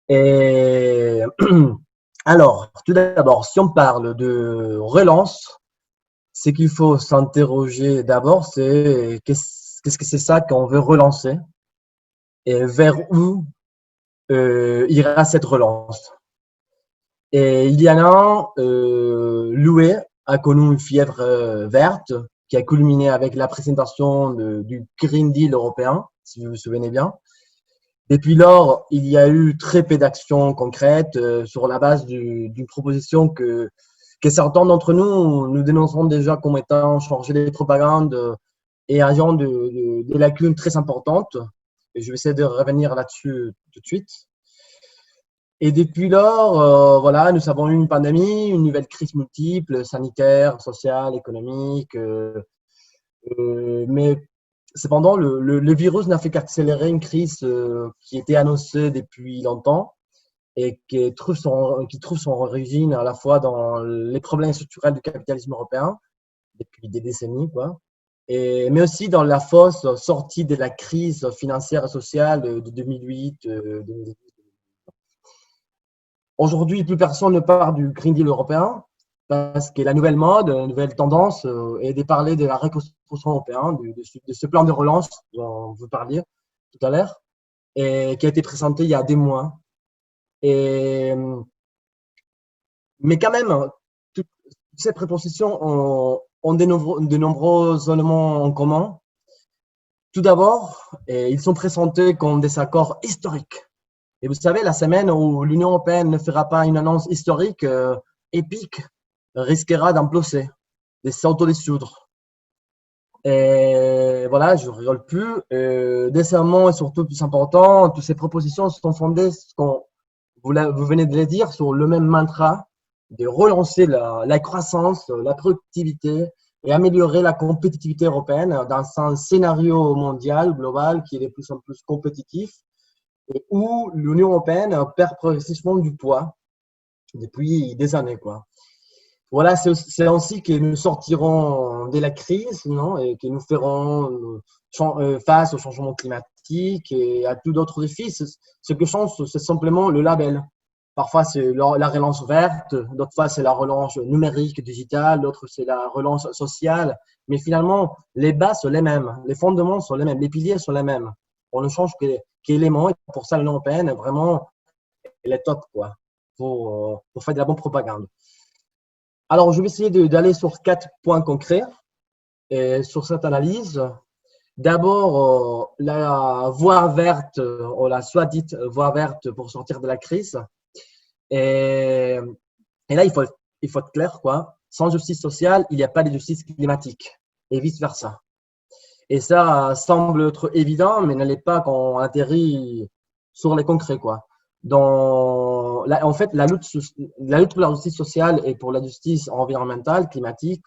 Et alors, tout d'abord, si on parle de relance, ce qu'il faut s'interroger d'abord, c'est qu'est-ce que c'est ça qu'on veut relancer et vers où ira cette relance. Et il y en a un, Loué a connu une fièvre verte qui a culminé avec la présentation du Green Deal européen, si vous vous souvenez bien. Depuis lors, il y a eu très peu d'actions concrètes sur la base d'une proposition que certains d'entre nous dénonceront déjà comme étant chargée de propagande et ayant des lacunes très importantes. Et je vais essayer de revenir là-dessus tout de suite. Et depuis lors, voilà, nous avons eu une pandémie, une nouvelle crise multiple, sanitaire, sociale, économique. Mais cependant, le virus n'a fait qu'accélérer une crise qui était annoncée depuis longtemps et qui trouve son origine à la fois dans les problèmes structurels du capitalisme européen depuis des décennies, quoi, mais aussi dans la fausse sortie de la crise financière et sociale de 2008-2010. Aujourd'hui, plus personne ne parle du Green Deal européen parce que la nouvelle mode, la nouvelle tendance est de parler de la reconstruction européenne, de ce plan de relance dont vous parliez tout à l'heure, et qui a été présenté il y a des mois. Mais quand même, toutes ces prépositions ont de nombreux éléments en commun. Tout d'abord, ils sont présentés comme des accords historiques. Et vous savez, la semaine où l'Union européenne ne fera pas une annonce historique épique risquera d'imploser, de s'autodissoudre. Et voilà, je ne rigole plus. Deuxièmement, et surtout plus important, toutes ces propositions sont fondées, vous venez de le dire, sur le même mantra de relancer la croissance, la productivité et améliorer la compétitivité européenne dans un scénario mondial, global, qui est de plus en plus compétitif, et où l'Union européenne perd progressivement du poids depuis des années, quoi. Voilà, c'est ainsi que nous sortirons de la crise, non, et que nous ferons face au changement climatique et à tous d'autres défis. Ce que change, c'est simplement le label. Parfois, c'est la relance verte, d'autres fois, c'est la relance numérique, digitale, d'autres, c'est la relance sociale. Mais finalement, les bases sont les mêmes, les fondements sont les mêmes, les piliers sont les mêmes. On ne change qu'éléments, et pour ça, l'Union européenne, vraiment, elle est top, quoi, pour faire de la bonne propagande. Alors, je vais essayer d'aller sur 4 points concrets sur cette analyse. D'abord, la voie verte, ou la soit-dite voie verte pour sortir de la crise. Et là, il faut être clair, quoi. Sans justice sociale, il n'y a pas de justice climatique, et vice-versa. Et ça semble être évident, mais ne l'est pas quand on atterrit sur les concrets, quoi. En fait, la lutte pour la justice sociale et pour la justice environnementale, climatique,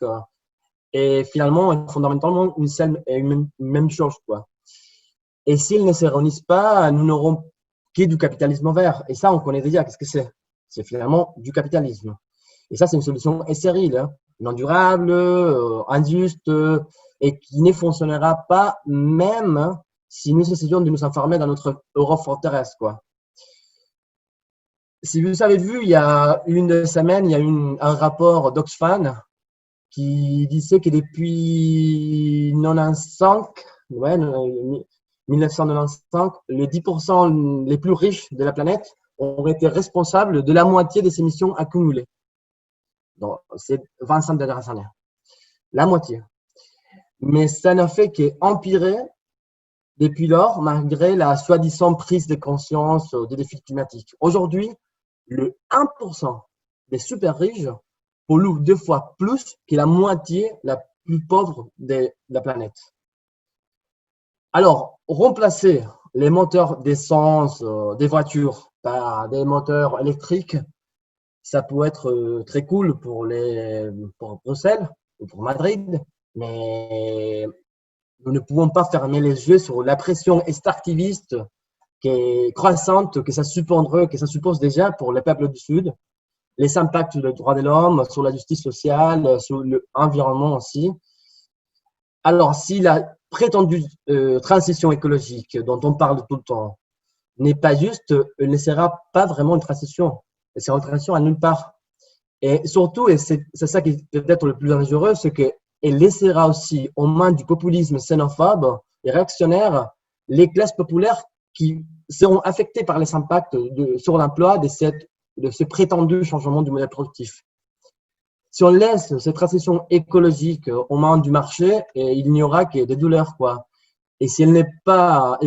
est finalement fondamentalement une même chose, quoi. Et s'ils ne se réunissent pas, nous n'aurons que du capitalisme vert. Et ça, on connaît déjà. Qu'est-ce que c'est? C'est finalement du capitalisme. Et ça, c'est une solution stérile, hein, non durable, injuste, et qui ne fonctionnera pas même si nous essayons de nous enfermer dans notre Europe forteresse, quoi. Si vous avez vu, il y a une semaine, il y a un rapport d'Oxfam qui disait que depuis 1995, 1995, les 10% les plus riches de la planète ont été responsables de la moitié des émissions accumulées dans ces 25 dernières années. La moitié. Mais ça n'a fait qu'empirer depuis lors, malgré la soi-disant prise de conscience des défis climatiques. Aujourd'hui, le 1% des super riches polluent 2 fois plus que la moitié la plus pauvre de la planète. Alors, remplacer les moteurs d'essence des voitures par des moteurs électriques, ça peut être très cool pour Bruxelles ou pour Madrid, mais nous ne pouvons pas fermer les yeux sur la pression extractiviste qui est croissante, que ça suppose déjà pour les peuples du Sud, les impacts des droits de l'homme, sur la justice sociale, sur l'environnement aussi. Alors, si la prétendue transition écologique dont on parle tout le temps n'est pas juste, elle ne sera pas vraiment une transition. Elle sera une transition à nulle part. Et surtout, et c'est ça qui est peut-être le plus dangereux, c'est qu'elle laissera aussi aux mains du populisme xénophobe et réactionnaire les classes populaires qui seront affectées par les impacts sur l'emploi de ce prétendu changement du modèle productif. Si on laisse cette transition écologique aux mains du marché, il n'y aura que des douleurs, quoi. Et si elle n'est pas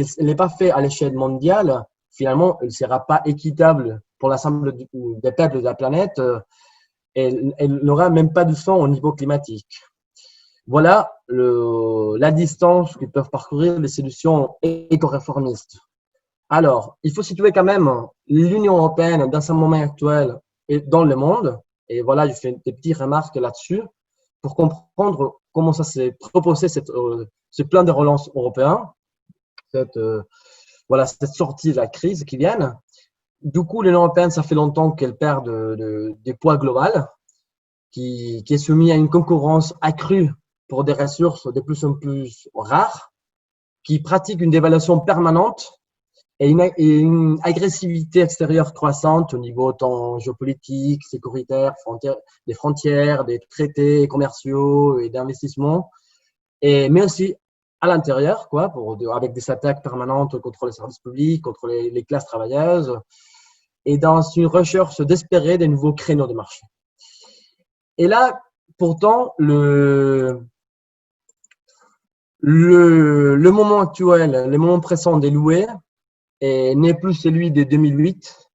faite à l'échelle mondiale, finalement, elle ne sera pas équitable pour l'ensemble des peuples de la planète. Elle n'aura même pas de sens au niveau climatique. Voilà la distance que peuvent parcourir les solutions éco-réformistes. Alors, il faut situer quand même l'Union européenne dans son moment actuel et dans le monde. Et voilà, je fais des petites remarques là-dessus pour comprendre comment ça s'est proposé ce plan de relance européen, cette sortie de la crise qui vient. Du coup, l'Union européenne, ça fait longtemps qu'elle perd des poids global, qui est soumise à une concurrence accrue pour des ressources de plus en plus rares, qui pratique une dévaluation permanente et une agressivité extérieure croissante au niveau tant géopolitique, sécuritaire, des frontières, des traités commerciaux et d'investissement, mais aussi à l'intérieur, quoi, avec des attaques permanentes contre les services publics, contre les classes travailleuses, et dans une recherche désespérée des nouveaux créneaux de marché. Et là, pourtant, le moment actuel, le moment pressant des loués, n'est plus celui de 2008.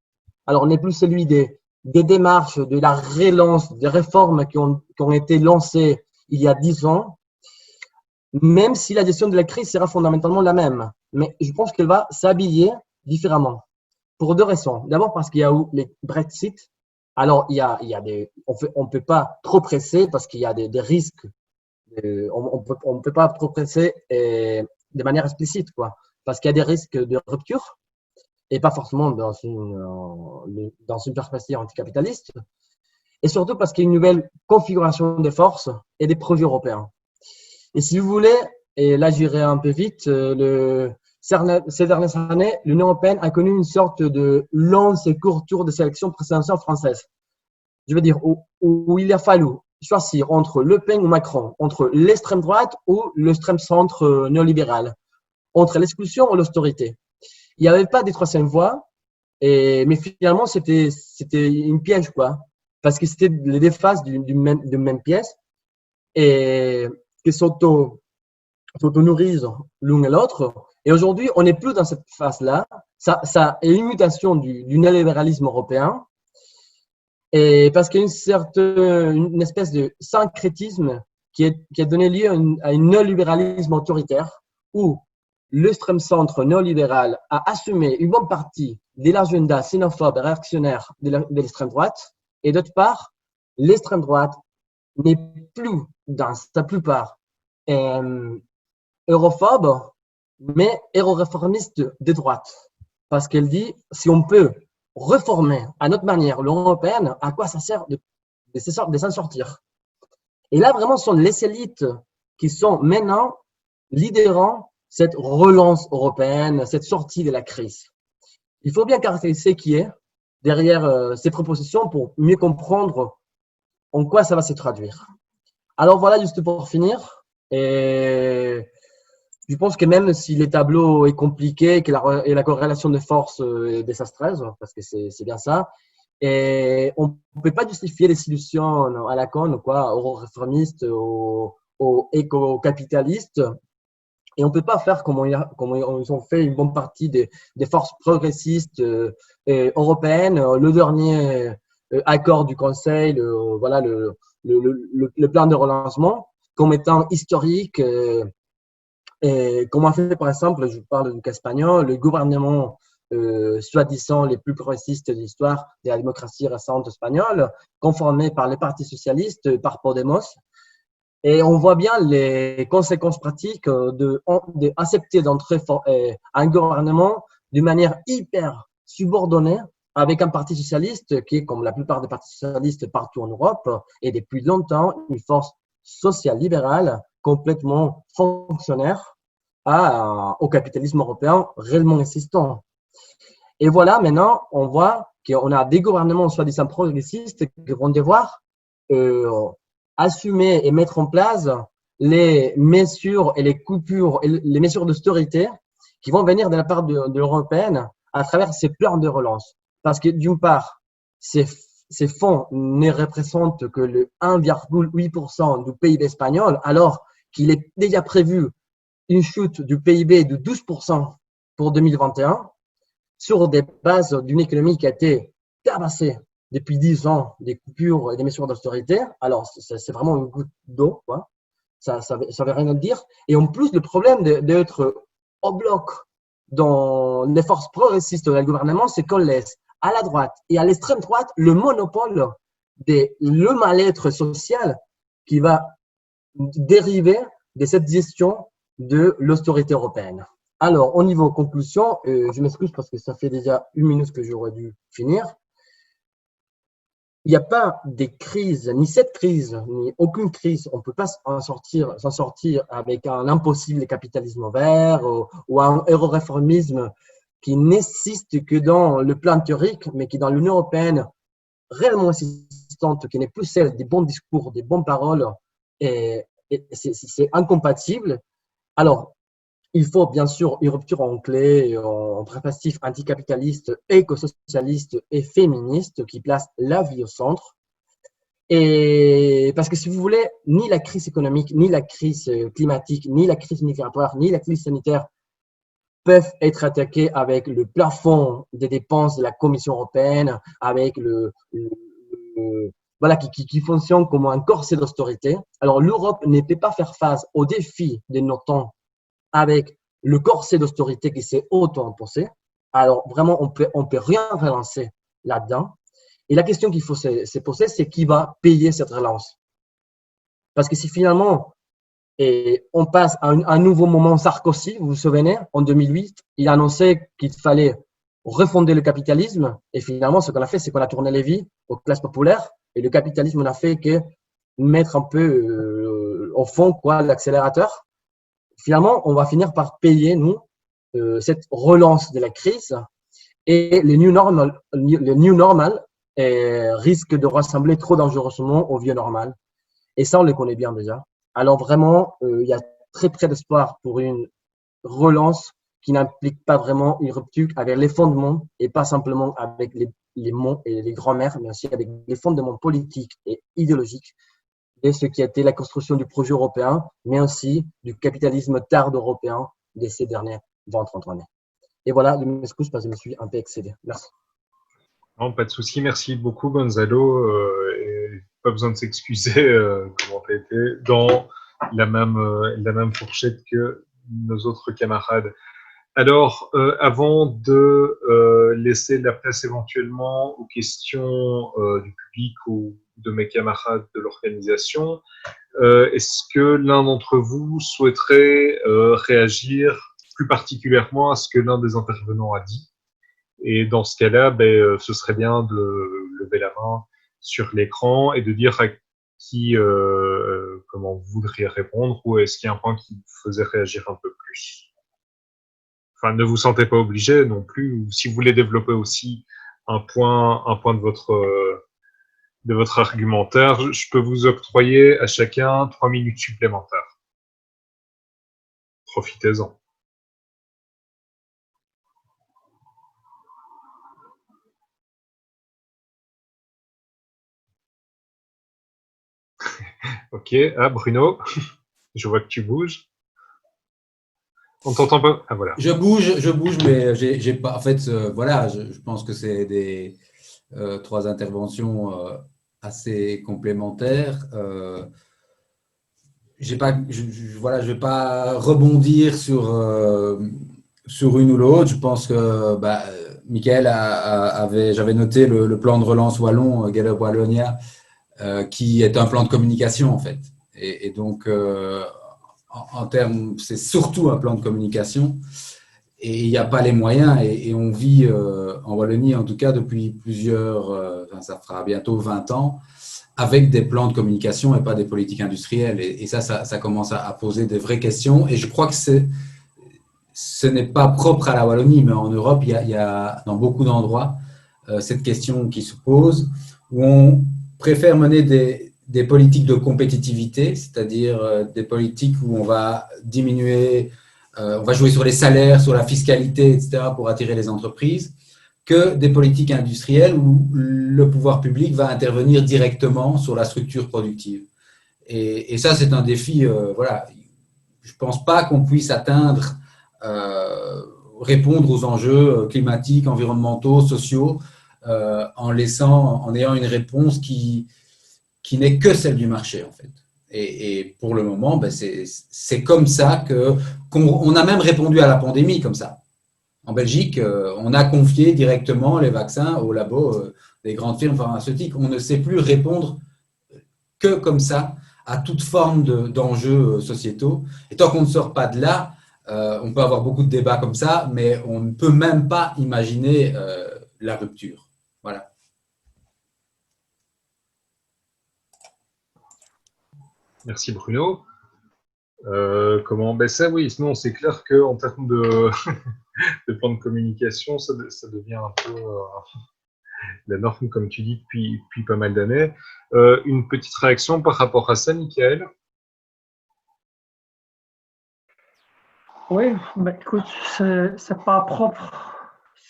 Alors, n'est plus celui des démarches, de la relance, des réformes qui ont été lancées il y a 10 ans, même si la gestion de la crise sera fondamentalement la même. Mais je pense qu'elle va s'habiller différemment. Pour 2 raisons. D'abord parce qu'il y a eu les Brexit. Alors, on peut pas trop presser parce qu'il y a des risques. On peut pas trop presser de manière explicite, quoi. Parce qu'il y a des risques de rupture et pas forcément dans une perspective anticapitaliste. Et surtout parce qu'il y a une nouvelle configuration des forces et des projets européens. Et si vous voulez, et là j'irai un peu vite, ces dernières années, l'Union européenne a connu une sorte de long et court tour de sélection présidentielle française. Je veux dire, où il a fallu choisir entre Le Pen ou Macron, entre l'extrême droite ou l'extrême centre néolibéral, entre l'exclusion ou l'austérité. Il n'y avait pas de troisième voie, mais finalement, c'était une piège, quoi. Parce que c'était les 2 faces d'une même pièce et qui s'auto-nourrissent l'une et l'autre. Et aujourd'hui, on n'est plus dans cette phase-là. Ça est une mutation du néolibéralisme européen. Et parce qu'il y a une espèce de syncrétisme qui a donné lieu à un néolibéralisme autoritaire où l'extrême centre néolibéral a assumé une bonne partie de l'agenda xénophobe et réactionnaire de l'extrême droite. Et d'autre part, l'extrême droite n'est plus, dans sa plupart, europhobe, mais héros-réformiste de droite. Parce qu'elle dit, si on peut reformer à notre manière l'Union européenne, à quoi ça sert de s'en sortir? Et là, vraiment, ce sont les élites qui sont maintenant lidérant cette relance européenne, cette sortie de la crise. Il faut bien caractériser qui est derrière ces propositions pour mieux comprendre en quoi ça va se traduire. Alors voilà, juste pour finir, et je pense que même si les tableaux est compliqué et la corrélation de force est désastreuse, parce que c'est bien ça, et on ne peut pas justifier les solutions à la con, quoi, aux réformistes, aux éco-capitalistes, et on ne peut pas faire comme ils ont fait une bonne partie des forces progressistes européennes. Le dernier accord du Conseil, voilà, le plan de relancement, comme étant historique. Et comme a fait, par exemple, je parle du cas espagnol, le gouvernement soi-disant les plus progressistes de l'histoire de la démocratie récente espagnole, conformé par les partis socialistes, par Podemos. Et on voit bien les conséquences pratiques d'accepter d'entrer un gouvernement d'une manière hyper subordonnée avec un parti socialiste qui est, comme la plupart des partis socialistes partout en Europe, et depuis longtemps une force sociale libérale complètement fonctionnaire au capitalisme européen réellement existant. Et voilà, maintenant, on voit qu'on a des gouvernements soi-disant progressistes qui vont devoir assumer et mettre en place les mesures et les coupures et les mesures d'austérité qui vont venir de la part de l'Union européenne à travers ces plans de relance. Parce que d'une part, ces fonds ne représentent que le 1,8% du PIB espagnol, alors qu'il est déjà prévu une chute du PIB de 12% pour 2021 sur des bases d'une économie qui a été tabassée depuis 10 ans, des coupures et des mesures d'austérité. Alors, c'est vraiment une goutte d'eau, quoi. Ça veut rien dire. Et en plus, le problème d'être au bloc dans les forces progressistes du gouvernement, c'est qu'on laisse à la droite et à l'extrême droite le monopole le mal-être social qui va dériver de cette gestion de l'austérité européenne. Alors, au niveau conclusion, je m'excuse parce que ça fait déjà 1 minute que j'aurais dû finir. Il n'y a pas des crises, ni cette crise, ni aucune crise. On ne peut pas s'en sortir avec un impossible capitalisme vert ou un euroréformisme qui n'existe que dans le plan théorique, mais qui dans l'Union européenne réellement existante, qui n'est plus celle des bons discours, des bonnes paroles, et c'est incompatible. Alors, il faut bien sûr une rupture en clé, en préfatif anticapitaliste, éco-socialiste et féministe qui place la vie au centre. Et parce que si vous voulez, ni la crise économique, ni la crise climatique, ni la crise migratoire, ni la crise sanitaire peuvent être attaquées avec le plafond des dépenses de la Commission européenne, avec voilà, qui fonctionne comme un corset d'austérité. Alors, l'Europe ne peut pas faire face aux défis de nos temps avec le corset d'austérité qui s'est auto-imposé. Alors, vraiment, on peut rien relancer là-dedans. Et la question qu'il faut se poser, c'est qui va payer cette relance? Parce que si finalement, on passe à un nouveau moment Sarkozy, vous vous souvenez, en 2008, il a annoncé qu'il fallait refonder le capitalisme. Et finalement, ce qu'on a fait, c'est qu'on a tourné les vies aux classes populaires. Et le capitalisme n'a fait que mettre un peu au fond quoi l'accélérateur. Finalement, on va finir par payer, nous, cette relance de la crise et le new normal risque de ressembler trop dangereusement au vieux normal. Et ça, on le connaît bien déjà. Alors vraiment, il y a très près d'espoir pour une relance qui n'implique pas vraiment une rupture avec les fondements et pas simplement avec les mots et les grands-mères, mais aussi avec les fondements politiques et idéologiques de ce qui a été la construction du projet européen, mais aussi du capitalisme tard européen de ces dernières 20-30 années. Et voilà, je m'excuse parce que je me suis un peu excédé. Merci. Non, pas de souci. Merci beaucoup, Gonzalo. Et pas besoin de s'excuser comment tu as été dans la même fourchette que nos autres camarades. Alors, avant de laisser la place éventuellement aux questions du public ou de mes camarades de l'organisation, est-ce que l'un d'entre vous souhaiterait réagir plus particulièrement à ce que l'un des intervenants a dit? Et dans ce cas-là, ce serait bien de lever la main sur l'écran et de dire à qui comment vous voudriez répondre, ou est-ce qu'il y a un point qui vous faisait réagir un peu plus? Enfin, ne vous sentez pas obligé non plus, ou si vous voulez développer aussi un point de votre argumentaire. Je peux vous octroyer à chacun 3 minutes supplémentaires. Profitez-en. Ok, ah Bruno, je vois que tu bouges. On t'entend pas. Ah voilà. Je bouge, mais j'ai pas. En fait, voilà, je pense que c'est des 3 interventions assez complémentaires. Voilà, je vais pas rebondir sur une ou l'autre. Je pense que Michael j'avais noté le plan de relance wallon, Gallup Wallonia, qui est un plan de communication en fait. Et donc, en termes, c'est surtout un plan de communication. Et il n'y a pas les moyens. Et on vit en Wallonie, en tout cas, depuis ça fera bientôt 20 ans, avec des plans de communication et pas des politiques industrielles. Et ça commence à poser des vraies questions. Et je crois que ce n'est pas propre à la Wallonie, mais en Europe, il y a dans beaucoup d'endroits cette question qui se pose, où on préfère mener des politiques de compétitivité, c'est-à-dire des politiques où on va diminuer, on va jouer sur les salaires, sur la fiscalité, etc., pour attirer les entreprises, que des politiques industrielles où le pouvoir public va intervenir directement sur la structure productive. Et ça, c'est un défi. Voilà. Je ne pense pas qu'on puisse répondre aux enjeux climatiques, environnementaux, sociaux, en ayant une réponse qui n'est que celle du marché, en fait. Et pour le moment, c'est comme ça qu'on a même répondu à la pandémie comme ça. En Belgique, on a confié directement les vaccins aux labos des grandes firmes pharmaceutiques. On ne sait plus répondre que comme ça à toute forme d'enjeux sociétaux. Et tant qu'on ne sort pas de là, on peut avoir beaucoup de débats comme ça, mais on ne peut même pas imaginer la rupture. Voilà. Merci Bruno. Ça, oui, sinon c'est clair qu'en termes de, de plan de communication, ça devient un peu la norme, comme tu dis, depuis pas mal d'années. Une petite réaction par rapport à ça, Michael? Oui, écoute, c'est pas propre.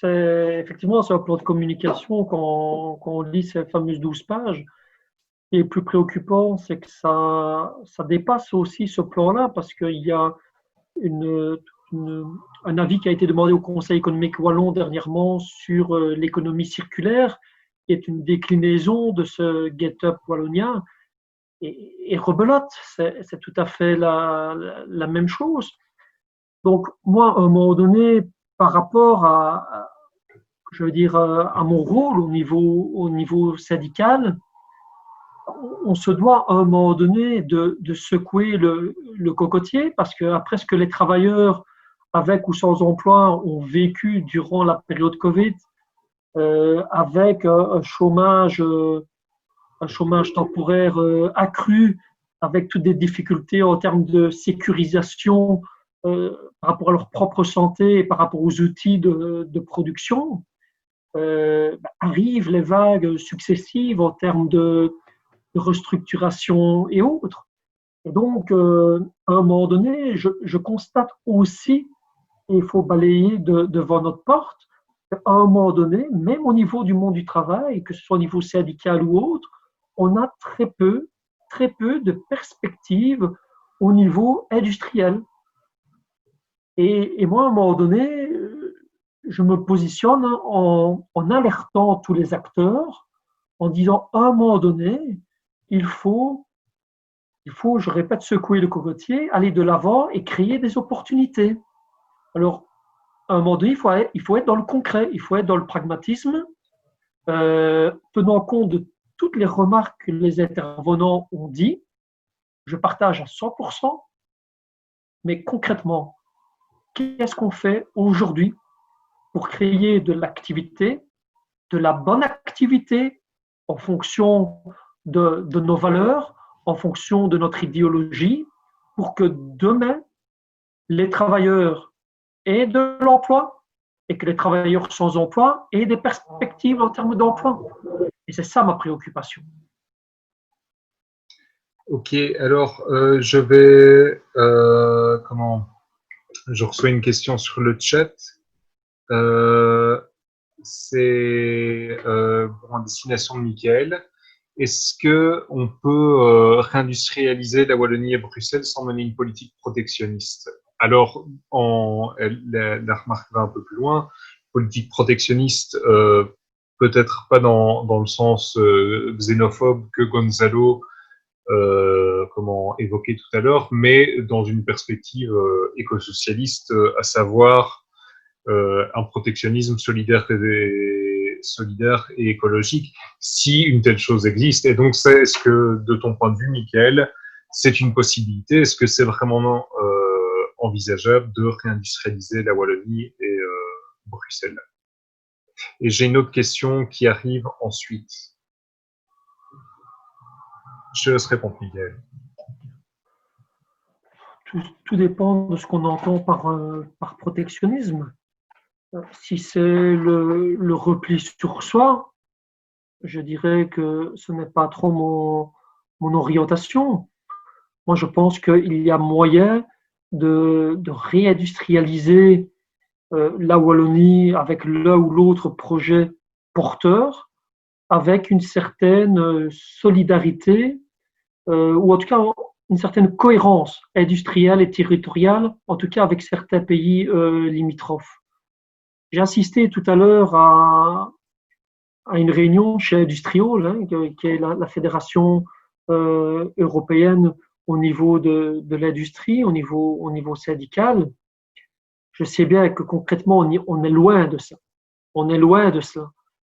Effectivement, c'est un plan de communication quand on lit ces fameuses 12 pages. Et le plus préoccupant, c'est que ça dépasse aussi ce plan-là parce qu'il y a un avis qui a été demandé au Conseil économique wallon dernièrement sur l'économie circulaire, qui est une déclinaison de ce Get Up Wallonia. Et rebelote, c'est tout à fait la même chose. Donc, moi, à un moment donné, par rapport à mon rôle au niveau syndical, on se doit à un moment donné de secouer le cocotier parce que après ce que les travailleurs avec ou sans emploi ont vécu durant la période Covid, avec un chômage temporaire accru, avec toutes des difficultés en termes de sécurisation par rapport à leur propre santé et par rapport aux outils de production, arrivent les vagues successives en termes de restructuration et autres. Et donc, à un moment donné, je constate aussi, et il faut balayer devant notre porte, qu'à un moment donné, même au niveau du monde du travail, que ce soit au niveau syndical ou autre, on a très peu de perspectives au niveau industriel. Et moi, à un moment donné, je me positionne en alertant tous les acteurs, en disant à un moment donné, il faut, je répète, secouer le cocotier, aller de l'avant et créer des opportunités. Alors, à un moment donné, il faut être dans le concret, il faut être dans le pragmatisme, tenant compte de toutes les remarques que les intervenants ont dit. Je partage à 100%, mais concrètement, qu'est-ce qu'on fait aujourd'hui pour créer de l'activité, de la bonne activité en fonction de nos valeurs, en fonction de notre idéologie, pour que demain, les travailleurs aient de l'emploi et que les travailleurs sans emploi aient des perspectives en termes d'emploi. Et c'est ça ma préoccupation. Ok, alors je vais je reçois une question sur le chat. C'est en destination de Michael. Est-ce que on peut réindustrialiser la Wallonie et Bruxelles sans mener une politique protectionniste? Alors, la remarque va un peu plus loin. Politique protectionniste, peut-être pas dans le sens xénophobe que Gonzalo évoqué tout à l'heure, mais dans une perspective éco-socialiste, à savoir un protectionnisme solidaire et écologique, si une telle chose existe. Et donc, est-ce que, de ton point de vue, Michael, c'est une possibilité? Est-ce que c'est vraiment envisageable de réindustrialiser la Wallonie et Bruxelles? Et j'ai une autre question qui arrive ensuite. Je te laisse répondre, Michael. Tout dépend de ce qu'on entend par protectionnisme. Si c'est le repli sur soi, je dirais que ce n'est pas trop mon orientation. Moi, je pense qu'il y a moyen de réindustrialiser la Wallonie avec l'un ou l'autre projet porteur, avec une certaine solidarité, ou en tout cas une certaine cohérence industrielle et territoriale, en tout cas avec certains pays limitrophes. J'ai assisté tout à l'heure à une réunion chez Industriol, hein, qui est la fédération européenne au niveau de l'industrie, au niveau syndical. Je sais bien que concrètement, on est loin de ça. On est loin de cela.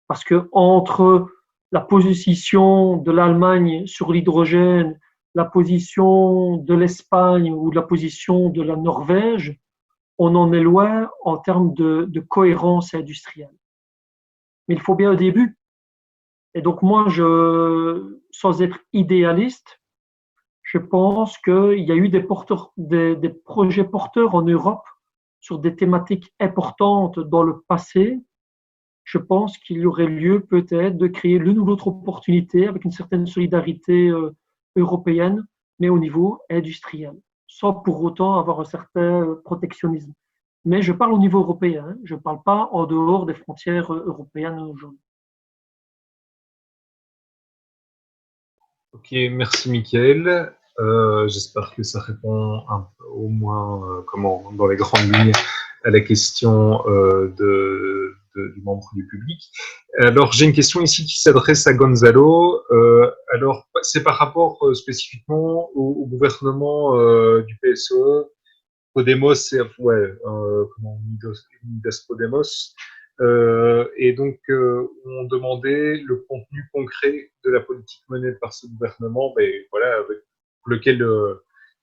Parce que entre la position de l'Allemagne sur l'hydrogène, la position de l'Espagne ou la position de la Norvège, on en est loin en termes de cohérence industrielle. Mais il faut bien un début. Et donc moi, sans être idéaliste, je pense qu'il y a eu des projets porteurs en Europe sur des thématiques importantes dans le passé. Je pense qu'il y aurait lieu peut-être de créer l'une ou l'autre opportunité avec une certaine solidarité européenne, mais au niveau industriel, sans pour autant avoir un certain protectionnisme. Mais je parle au niveau européen, hein, je ne parle pas en dehors des frontières européennes aujourd'hui. Ok, merci Mickaël. J'espère que ça répond au moins dans les grandes lignes à la question du membre du public. Alors, j'ai une question ici qui s'adresse à Gonzalo. Alors, c'est par rapport spécifiquement au gouvernement du PSE, Podemos, Unidas Podemos. Et donc, on demandait le contenu concret de la politique menée par ce gouvernement, avec lequel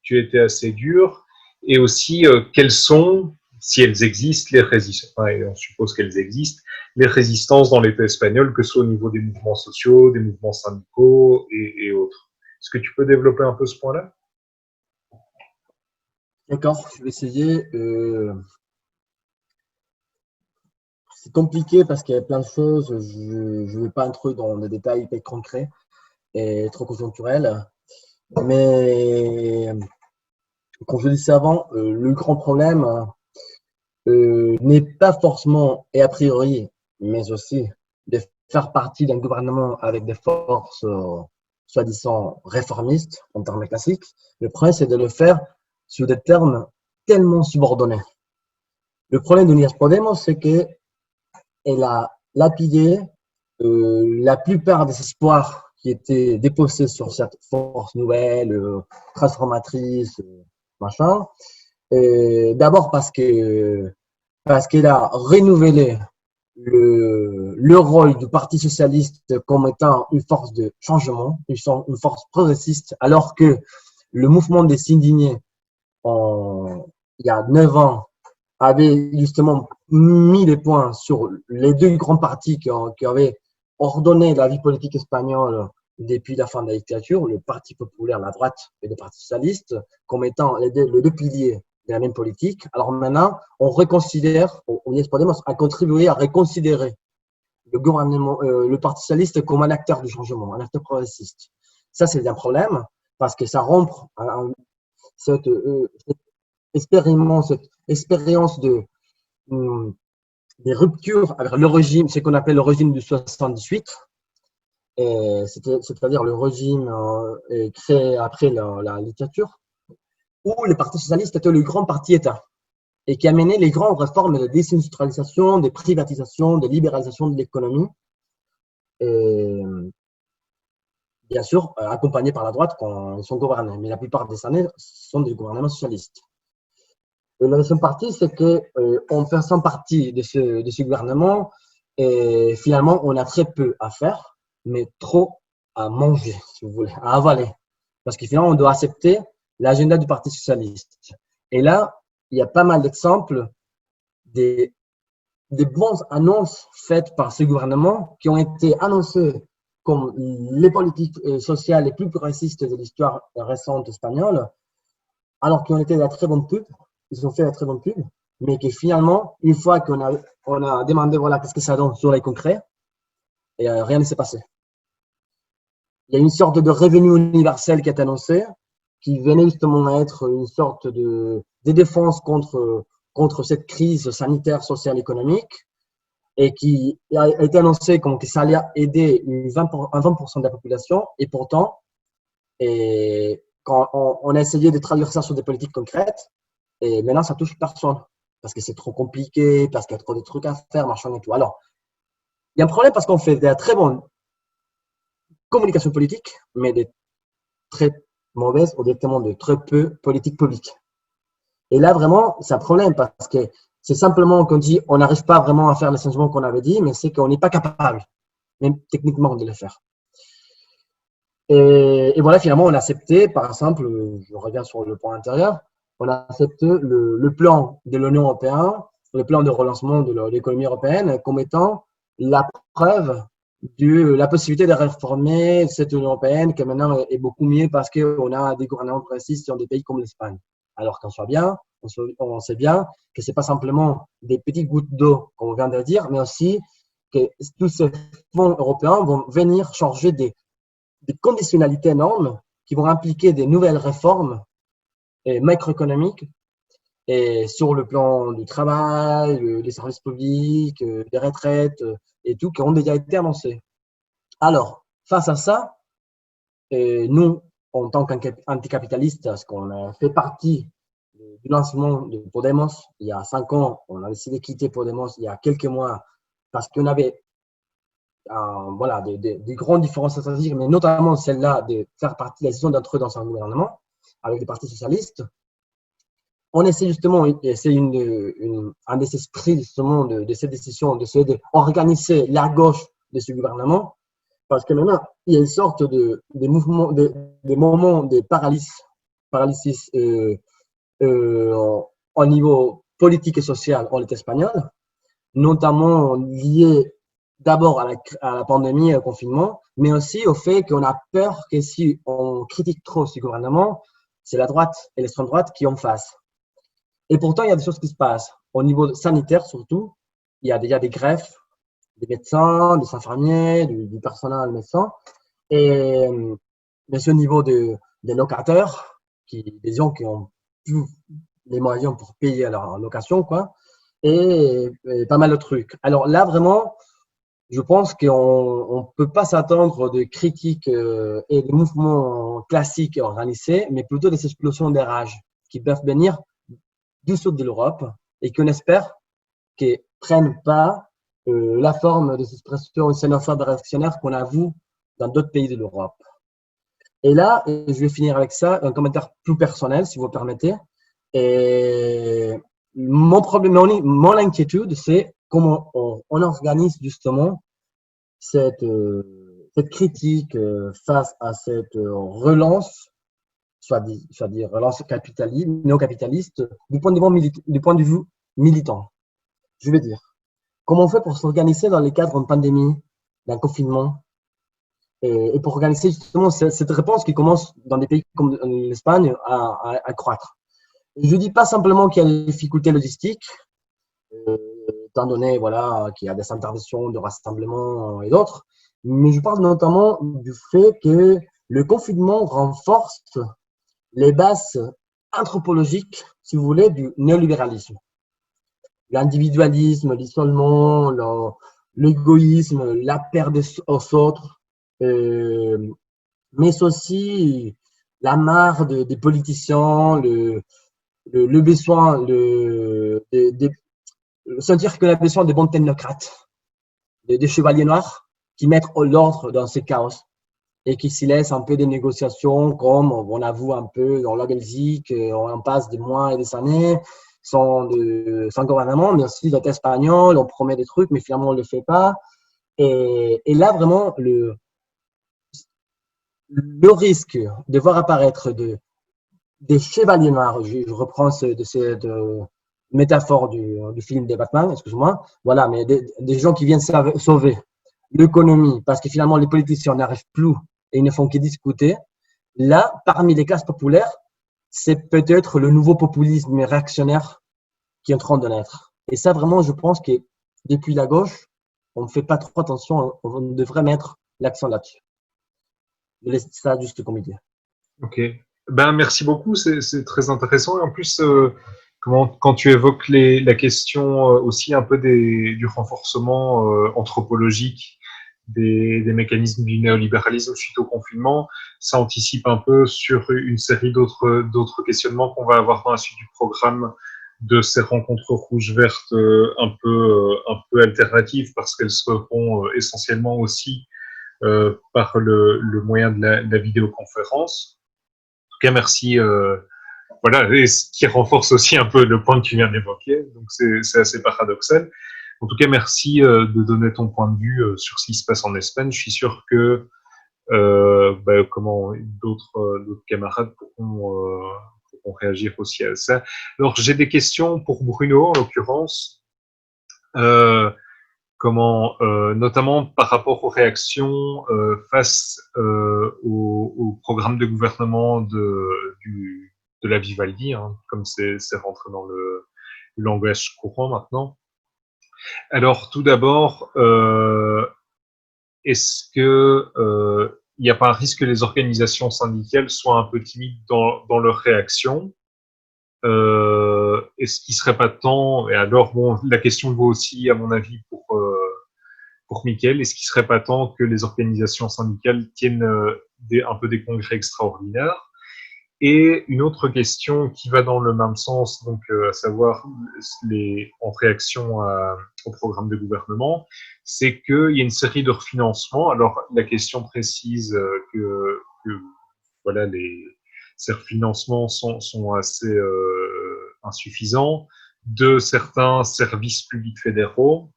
tu étais assez dur, et aussi quelles sont, si elles existent, les résistances, et on suppose qu'elles existent, les résistances dans l'État espagnol, que ce soit au niveau des mouvements sociaux, des mouvements syndicaux et autres. Est-ce que tu peux développer un peu ce point-là? D'accord, je vais essayer. C'est compliqué parce qu'il y a plein de choses. Je ne vais pas entrer dans des détails hyper concrets et trop conjoncturels. Mais comme je le disais avant, le grand problème n'est pas forcément, et a priori, mais aussi de faire partie d'un gouvernement avec des forces soi-disant réformistes en termes classiques. Le problème, c'est de le faire sur des termes tellement subordonnés. Le problème d'Unidas Podemos, c'est qu'elle a lapidé la plupart des espoirs qui étaient déposés sur cette force nouvelle, transformatrice, machin. D'abord parce qu'elle a renouvelé le rôle du Parti socialiste comme étant une force de changement, une force progressiste, alors que le mouvement des indignés, il y a 9 ans, avait justement mis les points sur les deux grands partis qui avaient ordonné la vie politique espagnole depuis la fin de la dictature, le Parti populaire, la droite, et le Parti socialiste, comme étant les deux piliers de la même politique. Alors maintenant, on reconsidère, Unidas Podemos a contribué à reconsidérer le gouvernement, le Parti socialiste comme un acteur du changement, un acteur progressiste. Ça, c'est un problème parce que ça rompt cette expérience des ruptures avec le régime, ce qu'on appelle le régime du 78, c'est-à-dire le régime créé après la dictature, où le Parti socialiste était le grand parti État et qui a mené les grandes réformes de désindustrialisation, de privatisation, de libéralisation de l'économie, et bien sûr accompagné par la droite quand ils sont gouvernés. Mais la plupart des années, ce sont des gouvernements socialistes. Et la deuxième partie, c'est qu'en faisant partie de ce gouvernement, et finalement, on a très peu à faire, mais trop à manger, si vous voulez, à avaler. Parce que finalement, on doit accepter l'agenda du Parti socialiste. Et là, il y a pas mal d'exemples des bonnes annonces faites par ce gouvernement qui ont été annoncées comme les politiques sociales les plus progressistes de l'histoire récente espagnole, alors qu'ils ont été de la très bonne pub. Ils ont fait la très bonne pub, mais que finalement, une fois qu'on a demandé, voilà, qu'est-ce que ça donne sur les concrets, et rien ne s'est passé. Il y a une sorte de revenu universel qui est annoncé, qui venait justement à être une sorte de défense contre cette crise sanitaire, sociale, économique, et qui a été annoncé comme que ça allait aider 20% de la population, et pourtant, quand on a essayé de traduire ça sur des politiques concrètes, et maintenant, ça touche personne parce que c'est trop compliqué, parce qu'il y a trop de trucs à faire, machin et tout. Alors, il y a un problème parce qu'on fait de la très bonne communication politique, mais de très mauvaise ou directement de très peu politique publique. Et là, vraiment, c'est un problème parce que c'est simplement qu'on dit on n'arrive pas vraiment à faire les changements qu'on avait dit, mais c'est qu'on n'est pas capable, même techniquement, de le faire. Et voilà, finalement, on a accepté, par exemple, je reviens sur le point antérieur, on a accepté le plan de l'Union européenne, le plan de relancement de l'économie européenne, comme étant la preuve de la possibilité de réformer cette Union européenne, qui maintenant est beaucoup mieux parce qu'on a des gouvernements progressistes dans des pays comme l'Espagne. Alors qu'on soit bien, on sait bien que ce n'est pas simplement des petites gouttes d'eau, comme on vient de le dire, mais aussi que tous ces fonds européens vont venir changer des conditionnalités énormes qui vont impliquer des nouvelles réformes macroéconomiques et sur le plan du travail, des services publics, des retraites et tout, qui ont déjà été annoncés. Alors, face à ça, nous, en tant qu'anticapitalistes, parce qu'on a fait partie du lancement de Podemos il y a 5 ans, on a décidé de quitter Podemos il y a quelques mois parce qu'on avait voilà, des grandes différences stratégiques, mais notamment celle-là de faire partie de la décision d'entrer dans un gouvernement avec des partis socialistes. On essaie justement, et c'est un des esprits justement de cette décision, d'essayer d'organiser la gauche de ce gouvernement, parce que maintenant, il y a une sorte de mouvement, des moments de paralysis au niveau politique et social en l'État espagnol, notamment lié d'abord à la pandémie et au confinement, mais aussi au fait qu'on a peur que si on critique trop ce gouvernement, c'est la droite et l'extrême droite qui en face. Et pourtant, il y a des choses qui se passent. Au niveau sanitaire, surtout, il y a déjà des greffes, des médecins, des infirmiers, du personnel médecin. Et bien sûr, au niveau des locataires, des gens qui ont plus les moyens pour payer leur location, quoi. Et pas mal de trucs. Alors là, vraiment, je pense qu'on ne peut pas s'attendre de critiques et de mouvements classiques et organisés, mais plutôt des explosions des rages qui peuvent venir du sud de l'Europe et qu'on espère qu'ils ne prennent pas la forme des expressions xénophobes et réactionnaires qu'on a vues dans d'autres pays de l'Europe. Et là, je vais finir avec ça, un commentaire plus personnel, si vous permettez. Et mon problème, mon inquiétude, c'est comment on organise justement cette critique face à cette relance, soit dire relance néo-capitaliste, du point de vue militant. Je vais dire, comment on fait pour s'organiser dans les cadres d'une pandémie, d'un confinement, et pour organiser justement cette réponse qui commence dans des pays comme l'Espagne à croître. Je ne dis pas simplement qu'il y a des difficultés logistiques, étant donné voilà, qu'il y a des interdictions de rassemblement et d'autres, mais je parle notamment du fait que le confinement renforce les bases anthropologiques, si vous voulez, du néolibéralisme. L'individualisme, l'isolement, l'égoïsme, la perte aux autres, mais aussi la marre des politiciens, le besoin, sentir que la besoin de bons technocrates, des chevaliers noirs qui mettent l'ordre dans ce chaos et qui s'y laissent un peu des négociations comme on avoue un peu dans la Belgique, on passe des mois et des années sans gouvernement, mais aussi l'État espagnol, on promet des trucs, mais finalement on ne le fait pas. Et là, vraiment, le risque de voir apparaître des chevaliers noirs, je reprends cette métaphore du film des Batman, excuse-moi, voilà, mais des gens qui viennent sauver l'économie parce que finalement les politiciens n'arrivent plus et ils ne font que discuter. Là, parmi les classes populaires, c'est peut-être le nouveau populisme réactionnaire qui est en train de naître. Et ça, vraiment, je pense que depuis la gauche, on ne fait pas trop attention, on devrait mettre l'accent là-dessus. Je laisse ça juste comme idée. Ok. Ben, merci beaucoup, c'est très intéressant. Et en plus, quand tu évoques la question aussi un peu du renforcement anthropologique des mécanismes du néolibéralisme suite au confinement, ça anticipe un peu sur une série d'autres questionnements qu'on va avoir dans la suite du programme de ces rencontres rouges-vertes un peu alternatives parce qu'elles se font essentiellement aussi par le moyen de la vidéoconférence. En tout cas, merci. Voilà, et ce qui renforce aussi un peu le point que tu viens d'évoquer. Donc, c'est assez paradoxal. En tout cas, merci de donner ton point de vue sur ce qui se passe en Espagne. Je suis sûr que comment d'autres camarades pourront réagir aussi à ça. Alors, j'ai des questions pour Bruno, en l'occurrence. Notamment par rapport aux réactions face au programme de gouvernement de la Vivaldi, hein, comme c'est rentré dans le langage courant maintenant. Alors, tout d'abord, est-ce que il n'y a pas un risque que les organisations syndicales soient un peu timides dans leur réaction? Est-ce qu'il ne serait pas temps, et alors bon, la question vaut aussi, à mon avis, pour Mickaël, est-ce qu'il ne serait pas temps que les organisations syndicales tiennent un peu des congrès extraordinaires? Et une autre question qui va dans le même sens, donc à savoir en réaction au programme de gouvernement, c'est qu'il y a une série de refinancements. Alors la question précise que voilà, ces refinancements sont assez insuffisants de certains services publics fédéraux.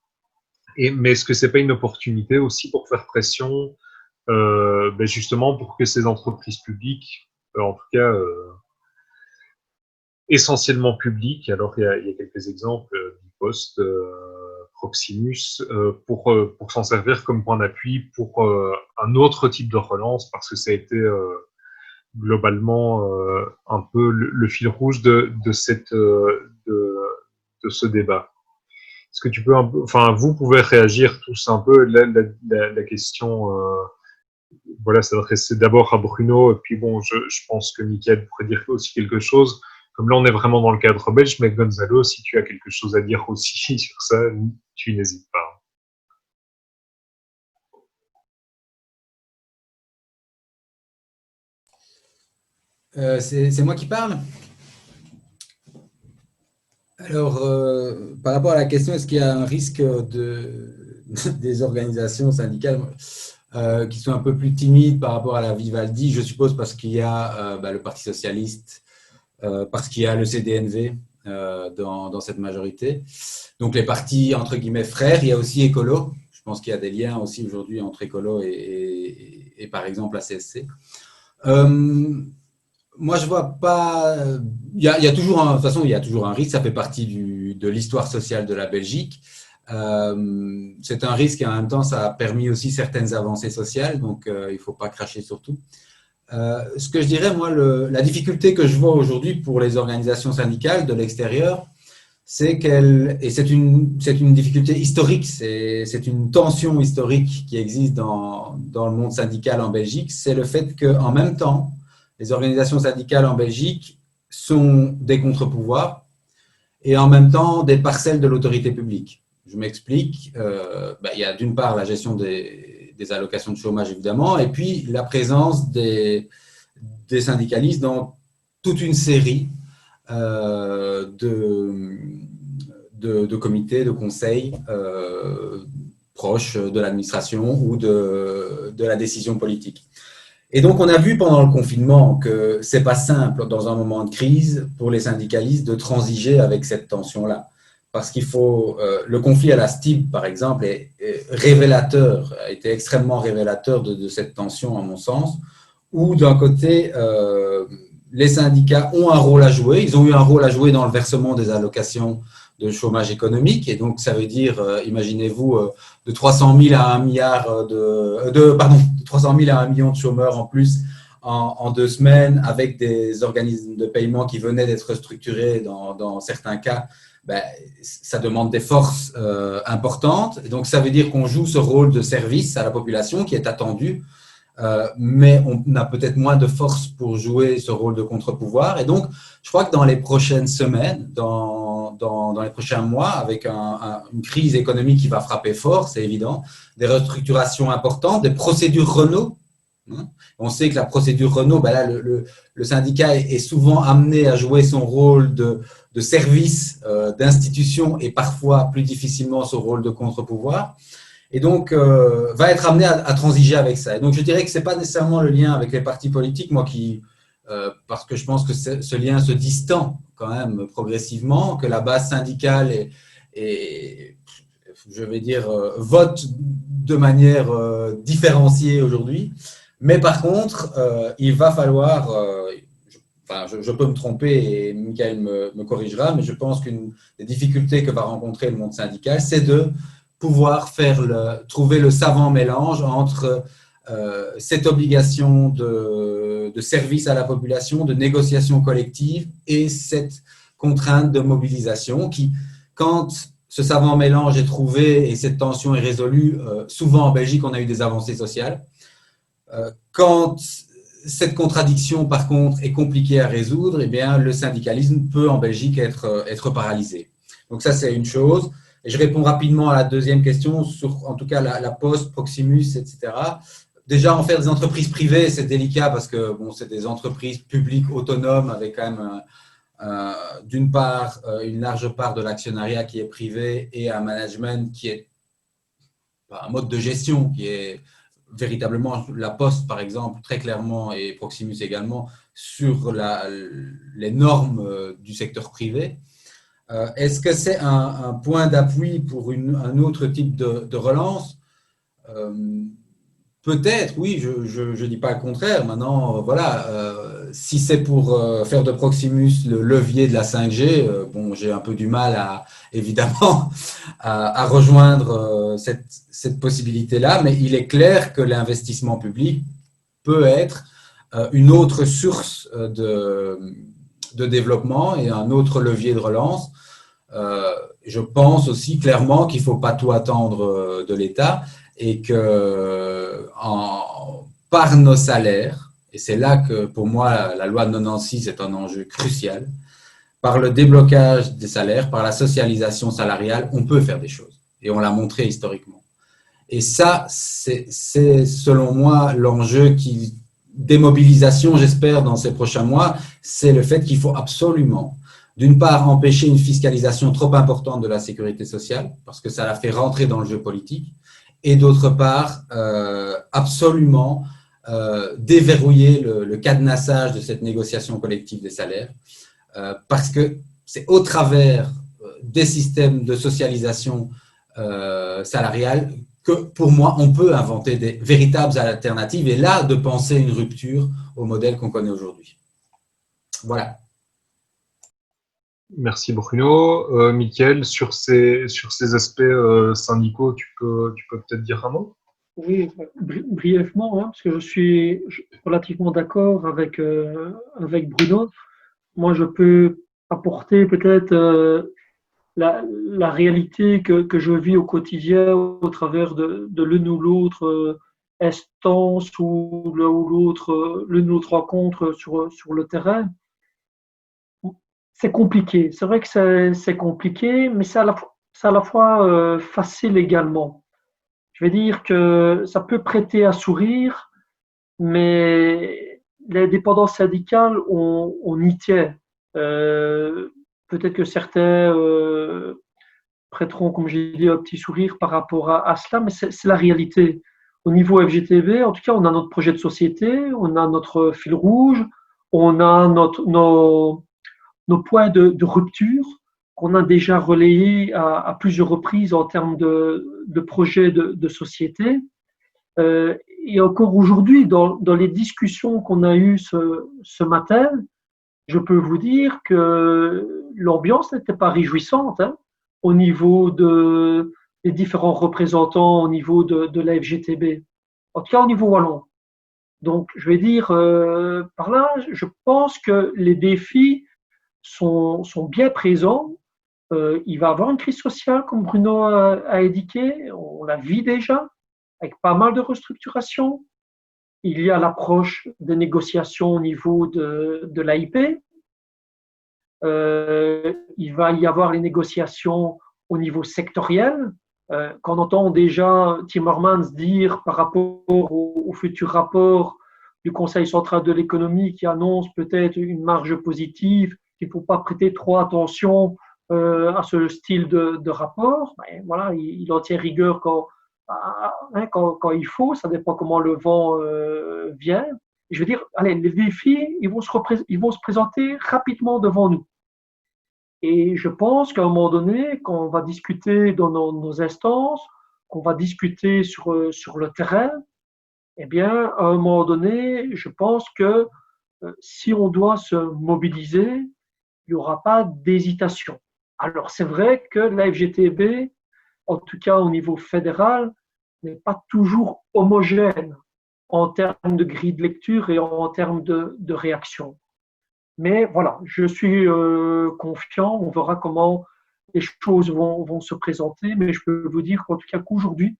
Mais est-ce que c'est pas une opportunité aussi pour faire pression, justement pour que ces entreprises publiques, en tout cas essentiellement publiques, alors il y a quelques exemples, Bipost, Proximus, pour s'en servir comme point d'appui pour un autre type de relance, parce que ça a été globalement un peu le fil rouge de ce débat. Est-ce que tu peux vous pouvez réagir tous un peu. La question, voilà, s'adressait d'abord à Bruno, et puis bon, je pense que Mickaël pourrait dire aussi quelque chose. Comme là, on est vraiment dans le cadre belge, mais Gonzalo, si tu as quelque chose à dire aussi sur ça, tu n'hésites pas. C'est moi qui parle. Alors, par rapport à la question, est-ce qu'il y a un risque des organisations syndicales qui sont un peu plus timides par rapport à la Vivaldi? Je suppose parce qu'il y a le Parti socialiste, parce qu'il y a le CDNV dans cette majorité. Donc, les partis, entre guillemets, frères. Il y a aussi Écolo. Je pense qu'il y a des liens aussi aujourd'hui entre Écolo et par exemple, la CSC. Moi, je vois pas. Il y a toujours de toute façon, il y a toujours un risque. Ça fait partie de l'histoire sociale de la Belgique. C'est un risque et en même temps, ça a permis aussi certaines avancées sociales. Donc, il ne faut pas cracher sur tout. Ce que je dirais, moi, la difficulté que je vois aujourd'hui pour les organisations syndicales de l'extérieur, c'est et c'est une difficulté historique, c'est une tension historique qui existe dans le monde syndical en Belgique, c'est le fait qu'en même temps, les organisations syndicales en Belgique sont des contre-pouvoirs et en même temps des parcelles de l'autorité publique. Je m'explique, il y a d'une part la gestion des allocations de chômage, évidemment, et puis la présence des syndicalistes dans toute une série de comités, de conseils proches de l'administration ou de la décision politique. Et donc, on a vu pendant le confinement que c'est pas simple dans un moment de crise pour les syndicalistes de transiger avec cette tension-là. Parce qu'il faut, le conflit à la STIB, par exemple, est révélateur, a été extrêmement révélateur de cette tension, à mon sens, où d'un côté, les syndicats ont un rôle à jouer. Ils ont eu un rôle à jouer dans le versement des allocations de chômage économique. Et donc, ça veut dire, imaginez-vous, de 300 000 à 1 milliard de 300 000 à 1 million de chômeurs en plus en 2 semaines, avec des organismes de paiement qui venaient d'être structurés dans certains cas. Ça demande des forces importantes. Et donc, ça veut dire qu'on joue ce rôle de service à la population qui est attendu. Mais on a peut-être moins de force pour jouer ce rôle de contre-pouvoir. Et donc, je crois que dans les prochaines semaines, dans les prochains mois, avec une crise économique qui va frapper fort, c'est évident, des restructurations importantes, des procédures Renault. On sait que la procédure Renault, là, le syndicat est souvent amené à jouer son rôle de service, d'institution et parfois plus difficilement son rôle de contre-pouvoir. Et donc, va être amené à transiger avec ça. Et donc, je dirais que ce n'est pas nécessairement le lien avec les partis politiques, parce que je pense que ce lien se distend quand même progressivement, que la base syndicale je vais dire, vote de manière différenciée aujourd'hui. Mais par contre, il va falloir, je peux me tromper et Michael me corrigera, mais je pense qu'une des difficultés que va rencontrer le monde syndical, c'est de pouvoir trouver le savant mélange entre cette obligation de service à la population, de négociation collective et cette contrainte de mobilisation qui, quand ce savant mélange est trouvé et cette tension est résolue, souvent en Belgique, on a eu des avancées sociales. Quand cette contradiction, par contre, est compliquée à résoudre, eh bien, le syndicalisme peut en Belgique être paralysé. Donc ça, c'est une chose. Et je réponds rapidement à la deuxième question sur, en tout cas, la Poste, Proximus, etc. Déjà, en faire des entreprises privées, c'est délicat parce que c'est des entreprises publiques autonomes avec quand même, d'une part, une large part de l'actionnariat qui est privé et un management qui est un mode de gestion qui est véritablement la Poste, par exemple, très clairement, et Proximus également, sur les normes du secteur privé. Est-ce que c'est un point d'appui pour un autre type de relance? Peut-être, oui, je ne dis pas le contraire. Maintenant, si c'est pour faire de Proximus le levier de la 5G, j'ai un peu du mal évidemment à rejoindre cette possibilité-là, mais il est clair que l'investissement public peut être une autre source de développement et un autre levier de relance. Je pense aussi clairement qu'il ne faut pas tout attendre de l'État et que par nos salaires, et c'est là que pour moi la loi de 96 est un enjeu crucial, par le déblocage des salaires, par la socialisation salariale, on peut faire des choses et on l'a montré historiquement. Et ça, c'est selon moi l'enjeu des mobilisations, j'espère, dans ces prochains mois, c'est le fait qu'il faut absolument, d'une part, empêcher une fiscalisation trop importante de la sécurité sociale, parce que ça la fait rentrer dans le jeu politique, et d'autre part, absolument déverrouiller le cadenassage de cette négociation collective des salaires, parce que c'est au travers des systèmes de socialisation salariale que, pour moi, on peut inventer des véritables alternatives et là, de penser une rupture au modèle qu'on connaît aujourd'hui. Voilà. Merci Bruno. Mickaël, sur ces aspects syndicaux, tu peux peut-être dire un mot? Oui, brièvement, hein, parce que je suis relativement d'accord avec Bruno. Moi, je peux apporter peut-être la réalité que je vis au quotidien au travers de l'une ou l'autre instance ou l'une ou l'autre rencontre sur le terrain. C'est compliqué. C'est vrai que c'est compliqué, mais c'est à la fois facile également. Je vais dire que ça peut prêter à sourire, mais l'indépendance syndicale, on y tient. Euh, Peut-être que certains prêteront, comme j'ai dit, un petit sourire par rapport à cela, mais c'est la réalité. Au niveau FGTB, en tout cas, on a notre projet de société, on a notre fil rouge, on a nos points de rupture qu'on a déjà relayés à plusieurs reprises en termes de projets de société. Et encore aujourd'hui, dans les discussions qu'on a eues ce matin, je peux vous dire que l'ambiance n'était pas réjouissante, hein, au niveau des différents représentants, au niveau de la FGTB, en tout cas au niveau wallon. Donc, je vais dire par là, je pense que les défis sont bien présents. Il va y avoir une crise sociale, comme Bruno a indiqué, on la vit déjà, avec pas mal de restructurations. Il y a l'approche des négociations au niveau de l'AIP. Il va y avoir les négociations au niveau sectoriel. Quand on entend déjà Timmermans dire par rapport au futur rapport du Conseil central de l'économie qui annonce peut-être une marge positive, qu'il ne faut pas prêter trop attention à ce style de rapport. Ben, voilà, il en tient rigueur quand il faut, ça dépend comment le vent vient. Je veux dire, allez, les défis, ils vont se présenter rapidement devant nous. Et je pense qu'à un moment donné, quand on va discuter dans nos instances, qu'on va discuter sur le terrain, eh bien, à un moment donné, je pense que si on doit se mobiliser, il n'y aura pas d'hésitation. Alors, c'est vrai que la FGTB, en tout cas au niveau fédéral, n'est pas toujours homogène en termes de grille de lecture et en termes de réaction. Mais voilà, je suis confiant, on verra comment les choses vont se présenter, mais je peux vous dire qu'en tout cas qu'aujourd'hui,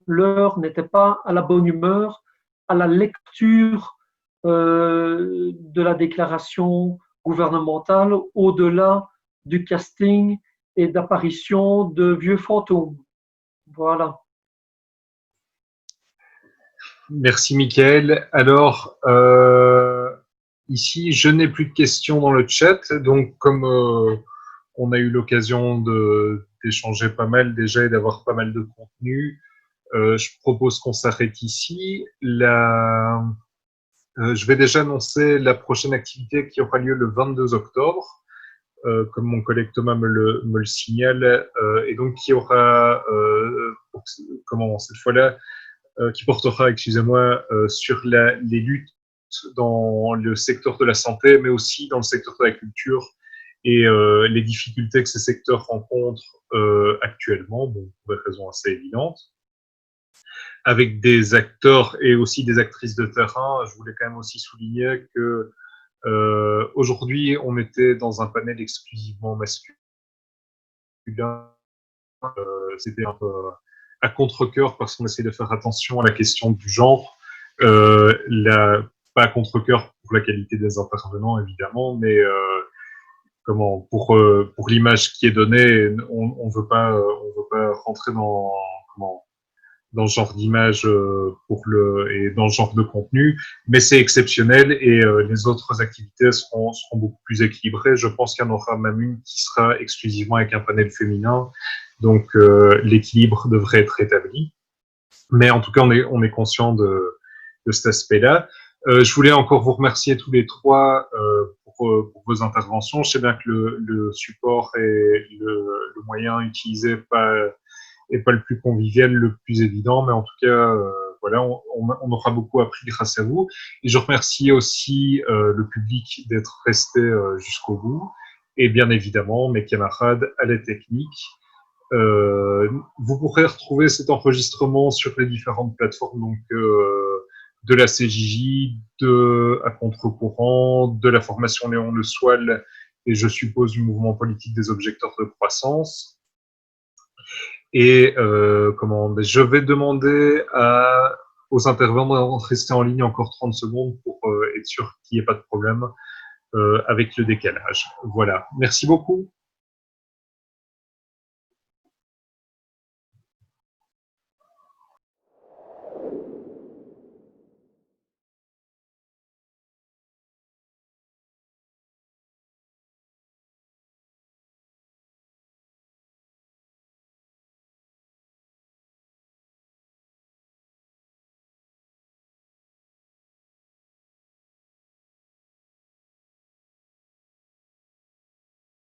l'heure n'était pas à la bonne humeur, à la lecture de la déclaration gouvernementale, au-delà du casting et d'apparition de vieux fantômes. Voilà. Merci, Mickaël. Alors, ici, je n'ai plus de questions dans le chat. Donc, comme on a eu l'occasion d'échanger pas mal déjà et d'avoir pas mal de contenu, je propose qu'on s'arrête ici. Je vais déjà annoncer la prochaine activité qui aura lieu le 22 octobre, comme mon collègue Thomas me le signale, et donc qui aura, cette fois-là, qui portera, excusez-moi, sur les luttes dans le secteur de la santé, mais aussi dans le secteur de la culture et les difficultés que ces secteurs rencontrent actuellement, bon, pour des raisons assez évidentes, avec des acteurs et aussi des actrices de terrain. Je voulais quand même aussi souligner que aujourd'hui, on était dans un panel exclusivement masculin. C'était un peu à contre-cœur parce qu'on essaie de faire attention à la question du genre. Pas à contre-cœur pour la qualité des intervenants, évidemment, mais pour l'image qui est donnée, on veut pas rentrer dans ce genre d'image et dans ce genre de contenu, mais c'est exceptionnel et les autres activités seront beaucoup plus équilibrées. Je pense qu'il y en aura même une qui sera exclusivement avec un panel féminin, donc l'équilibre devrait être établi. Mais en tout cas, on est conscient de cet aspect-là. Je voulais encore vous remercier tous les trois pour vos interventions. Je sais bien que le support et le moyen utilisé et pas le plus convivial, le plus évident, mais en tout cas, voilà, on aura beaucoup appris grâce à vous. Et je remercie aussi le public d'être resté jusqu'au bout, et bien évidemment mes camarades à la technique. Vous pourrez retrouver cet enregistrement sur les différentes plateformes donc, de la CJJ, de À Contre-Courant, de la formation Léon Le Soil et je suppose du mouvement politique des objecteurs de croissance. Et je vais demander aux intervenants de rester en ligne encore 30 secondes pour être sûr qu'il n'y ait pas de problème avec le décalage. Voilà. Merci beaucoup.